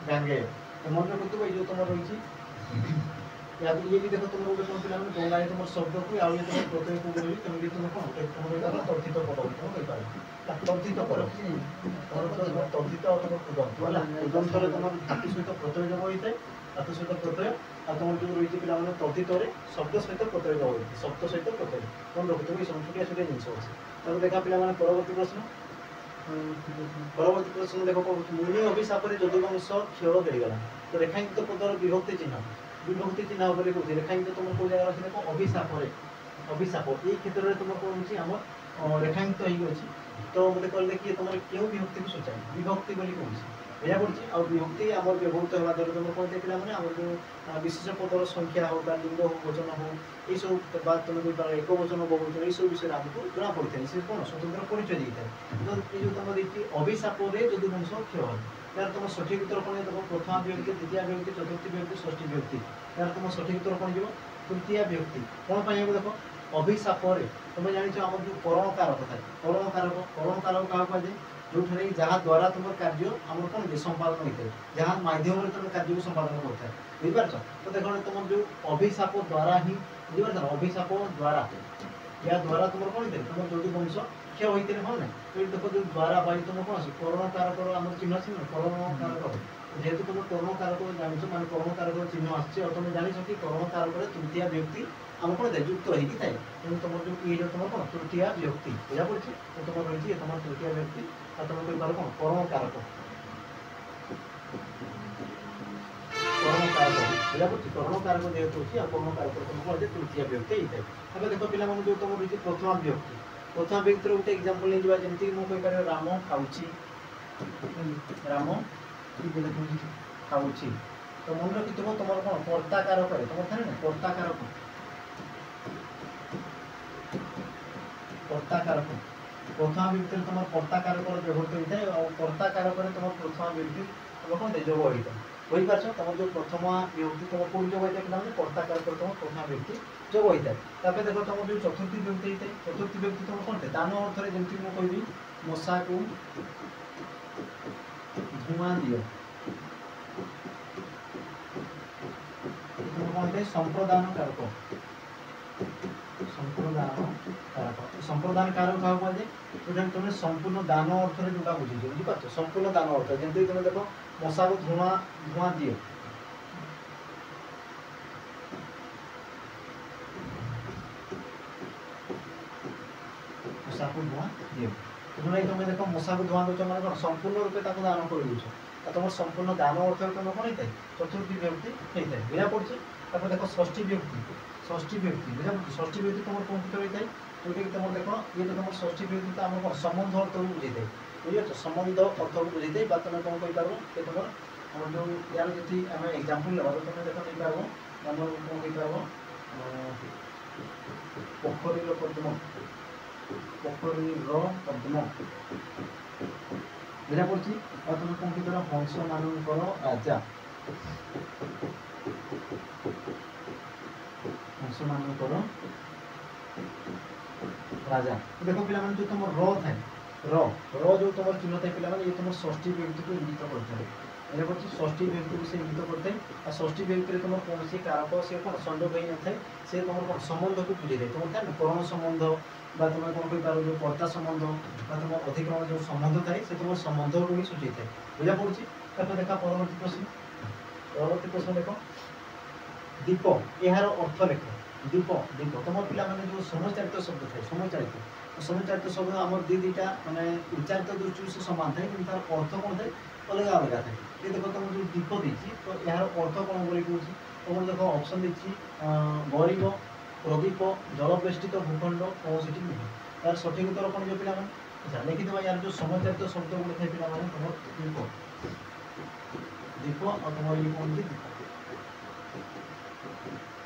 गांगेय तो मन रखुव ये तुम रही या ये भी देखो तुम गोटे कौन पिला गंगा तुम शब्द को आउ तुम प्रत्यय को बोली तुम भी तुम कौन तुम तद्धित पद तुम कही पार तद्धित पद तद्धित और तुम उदंत उदंत तुम धातु सहित प्रत्यय जो होता है धातु सहित प्रत्यय और तुम जो रही पिला तद्धित शब्द सहित प्रत्यय जो होती शब्द सहित प्रत्यय कौन रखुव ये सब छोटिया छोटिया जिन अच्छे तब देखा पिला परवर्ती प्रश्न देख मुनि अभिशाप जदुवंश क्षय देगला तो रेखांकित पदर विभक्ति चिन्ह बोली कहते रेखांकित तुम कौ जगह अच्छे देख अभिशाप ये क्षेत्र में तुम कौन आम रेखांकित होगी तो मतलब कहले कि तुम क्यों विभक्ति को सूचाए विभक्ति बोली कौन बुझा पड़ी आ विभक्ति आम व्यवहृत होगा द्वारा तुम कौन देखा मैंने आम जो विशेष पदर संख्या हो लिंग हो वचन हो ये सब तुम कही एक वचन बहुवचन ये सब विषय आमको जना पड़ी है कौन स्वतंत्र परिचय देता है तो ये जो तुम देखिए अभिशाप जदुवंश क्षय यार तुम सठिक उत्तर कौन तुम प्रथम विभक्ति द्वितीय विभक्ति चतुर्थी विभक्ति षष्ठी विभक्ति यार तुम सठिक उत्तर कौन जो तृतीय विभक्ति कौन पाइब देख अभिशाप तुम जान आम जो करण कारक था करण कारक क्या कहुए जो जहाँ द्वारा तुम कार्य आम कौन संपादन होता है जहाँ माध्यम तुम कार्य को संपादन करता है बुझिपार तो देख तुम जो अभिशाप द्वारा ही बुझिपार अभिशाप द्वारा या द्वारा तुम कौन थे तुम जदुवंश क्षय होते हैं हाँ ना तो देखो जो द्वारा बाई तुम कौन आस करण कारक आम चिन्ह अच्छे ना करण कारक जेहेतु तुम कर्ण कारक जान मान कर्ण कारक चिन्ह आस तुम जान कि कर्ण कारक तृतीय व्यक्ति आम कौन था युक्त होगी थाए तेणु तुम जो ये जो तुम कौन तृतीय व्यक्ति बुझा पड़ी तो तुम रही तुम तृतीय व्यक्ति और तुम कही पार कौन कर्ण कारक बुझा पड़ी कर्ण कारक जेहेतु अच्छी आ कर्ण कारक तुम कौन तृतीय व्यक्ति होता है अब देखो पिला जो तुम रही प्रथम व्यक्ति गोटे एग्जांपल नहीं जावा जमती मु कहि पारे राम खाउची तो मन रखिथो तुम कौन कर्ता कारक तुम था ना कर्ता कारक प्रथम व्यक्ति तुम कर्ता कारक व्यवहृत होता है और कर्ता कारक तुम प्रथम व्यक्ति तुम कौन जोग होता है बुझिपार तुम जो प्रथम विभक्ति तुम कौन जोग होता है पिला कर्ता कारक तुम प्रथम व्यक्ति जोग होता है तब देखो तुम जो चतुर्थी व्यक्ति होता है चतुर्थी व्यक्ति तुम कौन थे दान अर्थ में जमी मुझे कहबी मशा को धूआं दियो तुम कौन थे संप्रदान कारक संप्रदान कारक क्या कहुए जो तुम संपूर्ण दान अर्थ में जोटा बुझे बुझिपार संपूर्ण दान अर्थ जमी तुम देख मशा को धूआं दियो मशा ତାକୁ ଧୂଆଁ ଦିଅ। ଯୋଉଟା ତୁମେ ଦେଖ ମଶାକୁ ଧୂଆଁ ଦେଉଛ ମାନେ କ'ଣ ସମ୍ପୂର୍ଣ୍ଣ ରୂପେ ତାକୁ ଦାନ କରିଦେଉଛ। ଆଉ ତୁମର ସମ୍ପୂର୍ଣ୍ଣ ଦାନ ଅର୍ଥରେ ତୁମର କ'ଣ ହେଇଥାଏ ଚତୁର୍ଥୀ ବିଭକ୍ତି ହେଇଥାଏ। ବୁଝା ପଡ଼ୁଛି। ତାପରେ ଦେଖ ଷଷ୍ଠୀ ବିଭକ୍ତି ବୁଝା ପଡ଼ୁଛି। ଷଷ୍ଠୀ ବିଭକ୍ତି ତୁମର କେଉଁ ଭିତରେ ହେଇଥାଏ ଯେଉଁଟାକି ତୁମର ଦେଖ ଇଏ ତ ତୁମର ଷଷ୍ଠୀ ବିଭକ୍ତି ତ ଆମର କ'ଣ ସମ୍ବନ୍ଧ ଅର୍ଥକୁ ବୁଝେଇଥାଏ। ବୁଝିପାରୁଛ ସମ୍ବନ୍ଧ ଅର୍ଥକୁ ବୁଝେଇଥାଏ। ବା ତୁମେ କ'ଣ କହିପାରିବ ଏ ତୁମର ଆମର ଯେଉଁ ୟାର ଯଦି ଆମେ ଏକ୍ଜାମ୍ପଲ୍ ନେବା ତୁମେ ଦେଖ ନେଇପାରିବ ଆମର କ'ଣ କହିପାରିବ ପୋଖରୀର ପଦ୍ମ ବୁଝା ପଡ଼ୁଛି। ଆଉ ତୁମେ କ'ଣ କହିପାରିବ ହଂସମାନଙ୍କର ରାଜା ଦେଖ ପିଲାମାନେ ଯେଉଁ ତୁମର ଥାଏ ଯେଉଁ ତୁମର ଚିହ୍ନ ଥାଏ ପିଲାମାନେ ଇଏ ତୁମର ଷଷ୍ଠୀ ବିଭକ୍ତିକୁ ଇଙ୍ଗିତ କରିଥାଏ। ବୁଝା ପଡ଼ୁଛି। ଷଷ୍ଠୀ ବିଭକ୍ତିକୁ ସେ ଇଙ୍ଗିତ କରିଥାଏ। ଆଉ ଷଷ୍ଠୀ ବିଭକ୍ତିରେ ତୁମର କୌଣସି କାରକ ସେ କ'ଣ ସଂଯୋଗ ହେଇନଥାଏ। ସେ ତୁମର କ'ଣ ସମ୍ବନ୍ଧକୁ ବୁଝେଇଥାଏ। ତୁମର ଥାଏ ନା କରଣ ସମ୍ବନ୍ଧ ବା ତୁମେ କ'ଣ କହିପାରିବ ଯେଉଁ କର୍ତ୍ତା ସମ୍ବନ୍ଧ ବା ତୁମର ଅଧିକରଣ ଯେଉଁ ସମ୍ବନ୍ଧ ଥାଏ ସେ ତୁମର ସମ୍ବନ୍ଧକୁ ହିଁ ସୂଚାଇଥାଏ। ବୁଝା ପଡ଼ୁଛି। ତାପରେ ଦେଖ ପରବର୍ତ୍ତୀ ପ୍ରଶ୍ନ ଦେଖ ଦୀପ ଏହାର ଅର୍ଥ ଲେଖ। ଦୀପ ତୁମର ପିଲାମାନେ ଯେଉଁ ସମଚାଳିତ ଶବ୍ଦ ଥାଏ ସମଚାଳିତ ଶବ୍ଦ ଆମର ଦୁଇଟା ମାନେ ଉଚ୍ଚାରିତ ଦୃଷ୍ଟିରୁ ସେ ସମାନ ଥାଏ କିନ୍ତୁ ତାର ଅର୍ଥ କ'ଣ ଥାଏ ଅଲଗା ଅଲଗା ଥାଏ। ଏ ଦେଖ ତୁମର ଯେଉଁ ଦୀପ ଦେଇଛି ତ ଏହାର ଅର୍ଥ କ'ଣ ବୋଲି କହୁଛି ତୁମର ଦେଖ ଅପସନ୍ ଦେଇଛି ଗରିବ ପ୍ରଦୀପ ଜଳବେଷ୍ଟିତ ଭୂଖଣ୍ଡ କୌଣସିଟି ନୁହେଁ। ତାର ସଠିକ୍ ଉତ୍ତର କ'ଣ ଯିବ ପିଲାମାନେ ଆଚ୍ଛା ଲେଖିଦେବା। ୟାର ଯେଉଁ ସମଚାଳିତ ଶବ୍ଦ ଗୁଡ଼ିକ ଥାଏ ପିଲାମାନେ ତୁମର ଦୀପ ଆଉ ତୁମର ଇଏ କ'ଣ ଦୀପ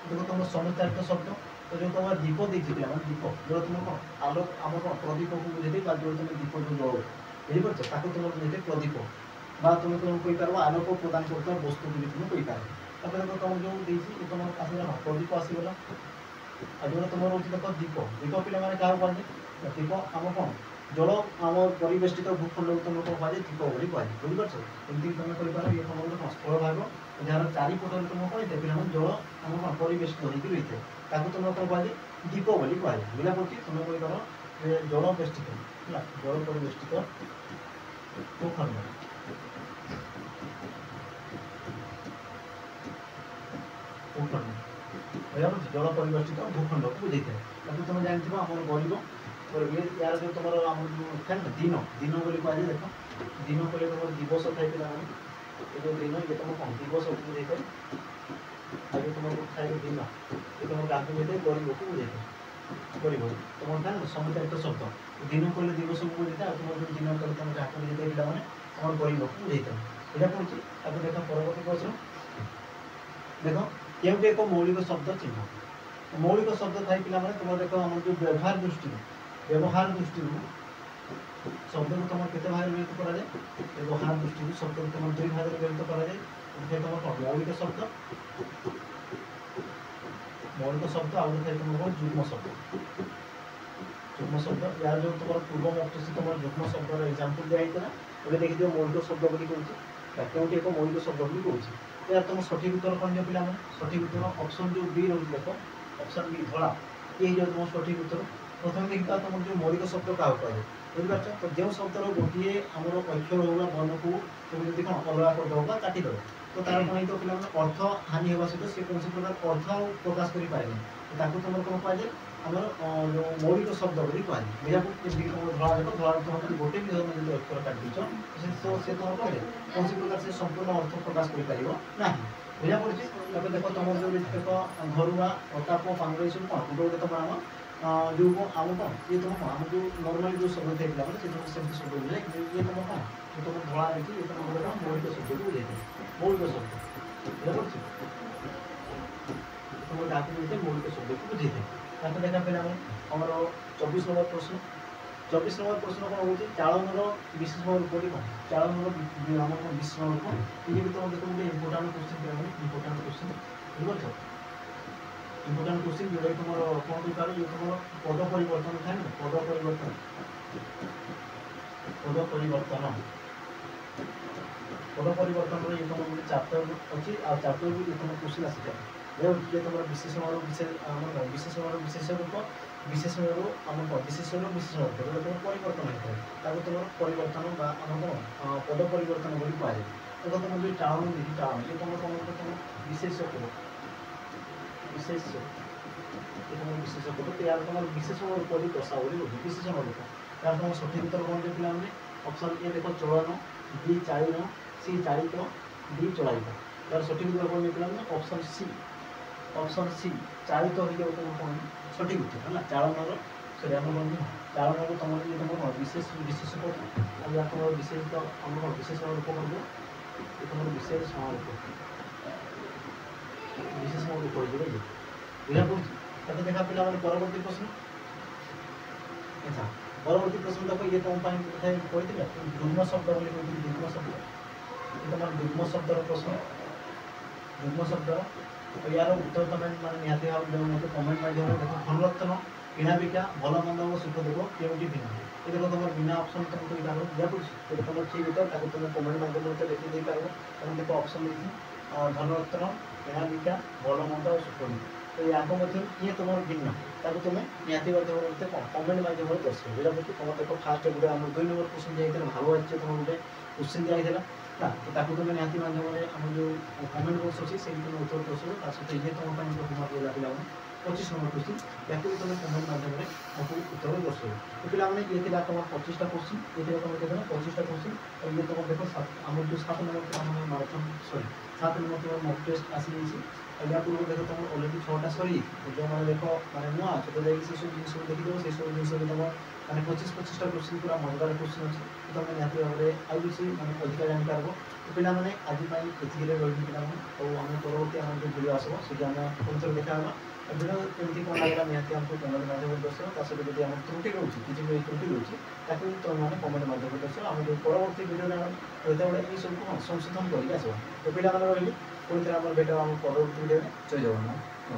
देखो तुम समचालित शब्द तो जो तुम दीप देखिए पिलाମାନେ दीप जो तुम कौन आलोक आम कौन प्रदीप को बुझे जो तुम दीप जो जल बुझीपार ताको तुम बुझे प्रदीप बा तुम तुम कहींपार आलोक प्रदान करता वस्तु भी तुम कहींपार। तापर देखो तुम जो देखिए तुम आसगला प्रदीप आसगला आ जो तुम रोचे देख दीप पिलाମାନେ क्या कहते दीप आम कौन जल आम परिवेष्टित भूखंड तुम कौन कह दीप बोली कह बुझीपार। एमती तुम कहींपार ये तुम गोटे स्थल भाग जार चारिपटे तुम कौन पे जल आम कौन परिवेष्टित होकर रही है ताकू तुम कौन कह दीप बोली कह बुझा पड़ी। तुम कहींपार जल बेष्टित है जल परिवेष्टित भूखंड बुझा पड़ी जल परिवेष्टित भूखंड को बुझे था। तुम जानते आम गरीब यार जो तुम आम जो था दिन दिन बोली कह देख दिन कहले तुम दिवस थाए पे जो दिन ये तुम कौन दिवस को बुझे था। आज तुम थाए दिन ये तुम क्या बुझे गरीब को बुझे गरीब तुम था समचालित शब्द दिन कहले दिवस को बुझे था तुम जो दिन कहले तुम क्या बुझे पे तुम गरीब को बुझे था बुझा पड़ी। अब देख परवर्ती प्रश्न देख केउटे एक मौलिक शब्द चिन्ह मौलिक शब्द थाई पे तुम देख आम जो व्यवहार दृष्टि शब्द को तुम केते भाग व्यक्त करा जाए व्यवहार दृष्टि शब्द को तुम दुई भाग व्यक्त करा जाए तुम कौन मौलिक शब्द आउ थे तुम कौन जुग्म शब्द यार जो तुम पूर्व मस्तिष्क तुम जुग्म शब्द एग्जाम्पल दिखाई ये देखिए मौलिक शब्द बोली कहूँ केउटे एक मौलिक शब्द बोली कहूँ यार तुम सठिक उत्तर कौन जो पिला सठिक उत्तर ऑप्शन जो बी रही देख ऑप्शन बी धड़ा ये जो तुम सठिक उत्तर प्रथम देखा तुम जो मौलिक शब्द क्या कह बुझीपार। तो जो शब्दर गोटे आमर अक्षर होगा बन को तुम जब कौन अलग करदेव काटिदेव तो तार कौन हो पे अर्थ हानि होगा सहित सी कौन प्रकार अर्थ प्रकाश कर पारे तुम कौन कह आमर जो मौलिक शब्द बोली कह बुझा जमी तुम धड़ा देख धड़ा तुम गोटे भी धर्म जो अक्षर काटिदेच से तुम कहे कौन प्रकार से संपूर्ण अर्थ प्रकाश कर ना बुझा पड़ी। देख तुम जो देख घरुआ प्रताप पांगड़ सब कौन गोटे गोटे तुम आम जो आम कौन ये तुम कौन आम जो नर्माली जो शब्द थे पे से शब्द बुझे ये तुम कौन तुम धड़ा देखिए ये तुम गोटे मौलिक शब्द को बुझे मौलिक शब्द बुझा पड़ी तुम क्या बुझे मौलिक शब्द को बुझे देखा पे आमर 24 नंबर प्रश्न 24 नंबर प्रश्न कौन हो चालनर विशेष रूपटी कौन चालनर आम विशेष रूप ये भी तुम देखो गोटे इम्पोर्टाट क्वेश्चन इम्पोर्टाट क्वेश्चन बुझीपार इम्पोर्टाट क्वेश्चन जोटा तुम कौन कहींपार ये तुम पद परिवर्तन था पद परिवर्तन ये तुम गोटे चैप्टर अच्छी आ चैप्टर भी तुम क्वेश्चन आसी जाए ये तुम विशेषण विशेष रूप विशेषण आम विशेषण विशेष रूप जो तुम परिवर्तन होता है तुम परिवर्तन आम कौन पद परिवर्तन बोली कह देखो तुम जो चालन देखिए चालन ये तुम कौन तुम विशेष पद ये तुम विशेष पद यार तुम विशेषण रूप प्रसा बोली विशेषण रूप ତାର ତୁମ ସଠିକ୍ ଉତ୍ତର କ'ଣ ଯେ ପିଲାମାନେ ଅପସନ୍ ଏ ଦେଖ ଚଳନ, ବି ଚାଳିନ, ସି ଚାଳିତ, ଡି ଚଳାଇତ। ତାର ସଠିକ୍ ଉତ୍ତର କ'ଣ ଯେ ପିଲାମାନେ ଅପସନ୍ ସି ଚାଳିତ ହେଇଯାଉ ତୁମ କ'ଣ ସଠିକ୍ ଉତ୍ତର ହେଲା। ଚାଳନର ସରି ଆମର କ'ଣ ଚାଳନର ତୁମର ଇଏ ତୁମର ବିଶେଷ ପଦ ଆଉ ଏହା ତୁମର ବିଶେଷ ଆମର ବିଶେଷ ରୂପ କରିବ ଏ ତୁମର ବିଶେଷ ରୂପ ହେଇଯିବ ଇଏ ବୁଝା ପଡ଼ୁଛି। ତାକୁ ଦେଖା ପିଲାମାନେ ପରବର୍ତ୍ତୀ ପ୍ରଶ୍ନ। ଆଚ୍ଛା ପରବର୍ତ୍ତୀ ପ୍ରଶ୍ନ ଦେଖ ଇଏ ତୁମ ପାଇଁ କହିଥିଲେ ଯୁଗ୍ମ ଶବ୍ଦ ବୋଲି କହିଥିଲି। ଯୁଗ୍ମ ଶବ୍ଦ ଏ ତୁମର ଯୁଗ୍ମ ଶବ୍ଦର ପ୍ରଶ୍ନ। ଯୁଗ୍ମ ଶବ୍ଦର ୟାର ଉତ୍ତର ତୁମେ ମାନେ ନିହାତି ଭାବରେ ମୋତେ କମେଣ୍ଟ ମାଧ୍ୟମରେ ଦେଖ। ଧନରତ୍ନ, କିଣାବିକା, ଭଲ ମନ୍ଦ ଓ ସୁଖ ଦୁଃଖ କେଉଁଠି ଭିନ୍ନ? ଏ ଦେଖ ତୁମର ବିନା ଅପସନ୍ ତୁମକୁ ଏଇଟା ଦିଆପଡ଼ୁଛି। ଯଦି ତୁମର ଠିକ୍ ଉତ୍ତର ତାକୁ ତୁମେ କମେଣ୍ଟ ମାଧ୍ୟମରେ ମୋତେ ଲେଖି ଦେଇପାରିବ। ତୁମେ ଦେଖ ଅପସନ୍ ଦେଇଛି ଧନରତ୍ନ, କିଣାବିକା, ଭଲ ମନ୍ଦ ଓ ସୁଖ ଦୁଃଖ। ତ ୟାଙ୍କ ମଧ୍ୟରୁ କିଏ ତୁମର ଭିନ୍ନ ତାକୁ ତୁମେ ନିହାତି ମାଧ୍ୟମରେ ମୋତେ କମେଣ୍ଟ ମାଧ୍ୟମରେ ଦର୍ଶାଇବ। ଏଇଟା ପ୍ରତି ତୁମର ଦେଖ ଫାଷ୍ଟ ଗୋଟେ ଆମର 2 ନମ୍ବର କ୍ୱେଶ୍ଚନ୍ ଦିଆଯାଇଥିଲା ଭାବ ଆସିଛି ତୁମର ଗୋଟେ କ୍ୱେଶ୍ଚନ୍ ଦିଆଯାଇଥିଲା ନା। ତ ତାକୁ ତୁମେ ନିହାତି ମାଧ୍ୟମରେ ଆମର ଯେଉଁ କମେଣ୍ଟ ବକ୍ସ ଅଛି ସେଇଠି ତୁମେ ଉତ୍ତର ଦର୍ଶାଇବ। ତା ସହିତ ଇଏ ତୁମ ପାଇଁ ଯେଉଁ ହୋମୱାର୍କ ଦେଲା ପିଲାମାନେ 25 ନମ୍ବର କ୍ୱେଶ୍ଚନ୍ ତାକୁ ବି ତୁମେ କମେଣ୍ଟ ମାଧ୍ୟମରେ ତାକୁ ଉତ୍ତର ଦର୍ଶାଇବ। ତ ପିଲାମାନେ ଇଏ ଥିଲା ତୁମର 25ଟା କ୍ୱେଶ୍ଚନ୍। ଇଏ ଥିଲା ତୁମର କେତେ 25ଟା କ୍ୱେଶ୍ଚନ୍। ଆଉ ଇଏ ତୁମର ଦେଖ ଆମର ଯେଉଁ 7 ନମ୍ବର ଆମର ମାରାଥନ୍ 7 ନମ୍ବର ତୁମର ମକ୍ ଟେଷ୍ଟ ଆସିଯାଇଛି। ଆଉ ୟା ପୂର୍ବରୁ ଦେଖ ତୁମର ଅଲରେଡ଼ି 6ଟା ସରିଯାଇଛି। ଯେଉଁମାନେ ଦେଖ ମାନେ ନୂଆ ଅଛ ତ ଯାଇକି ସେସବୁ ଜିନିଷକୁ ଦେଖିଦେବ। ସେସବୁ ଜିନିଷରେ ତୁମ ମାନେ 25ଟା କ୍ୱେଶ୍ଚନ୍ ପୁରା ମଜାଦାର କ୍ୱେଶ୍ଚନ୍ ଅଛି। ତୁମେ ନିହାତି ଭାବରେ ଆଉ କିଛି ମାନେ ଅଧିକା ଜାଣିପାରିବ। ତ ପିଲାମାନେ ଆଜି ପାଇଁ ଏତିକିରେ ରହିବି ପିଲାମାନେ। ଆଉ ଆମେ ପରବର୍ତ୍ତୀ ଆମର ଯେଉଁ ଭିଡ଼ିଓ ଆସିବ ସେଠି ଆମେ ପୁଣିଥରେ ଦେଖା ହେବା। ଭିଡ଼ିଓ କେମିତି କ'ଣ ଲାଗିଲା ନିହାତି ଆମକୁ କମେଣ୍ଟ ମାଧ୍ୟମରେ ଦର୍ଶାଅ। ତା ସହିତ ଯଦି ଆମର ତ୍ରୁଟି ରହୁଛି କିଛି ବି ତ୍ରୁଟି ରହୁଛି ତାକୁ ତୁମେମାନେ କମେଣ୍ଟ ମାଧ୍ୟମରେ ଦର୍ଶାଅ। ଆମେ ଯେଉଁ ପରବର୍ତ୍ତୀ ଭିଡ଼ିଓରେ ଆମେ ଯେତେବେଳେ ଏଇସବୁ ସଂଶୋଧନ କରିକି ଆସିବା। ତ ପିଲାମାନେ ରହିଲି ପୁଣିଥରେ ଆମର ଭେଟ ଆମ ପରବର୍ତ୍ତୀ ଭିଡ଼ିଓରେ। ଜୟ ଜଗନ୍ନାଥ।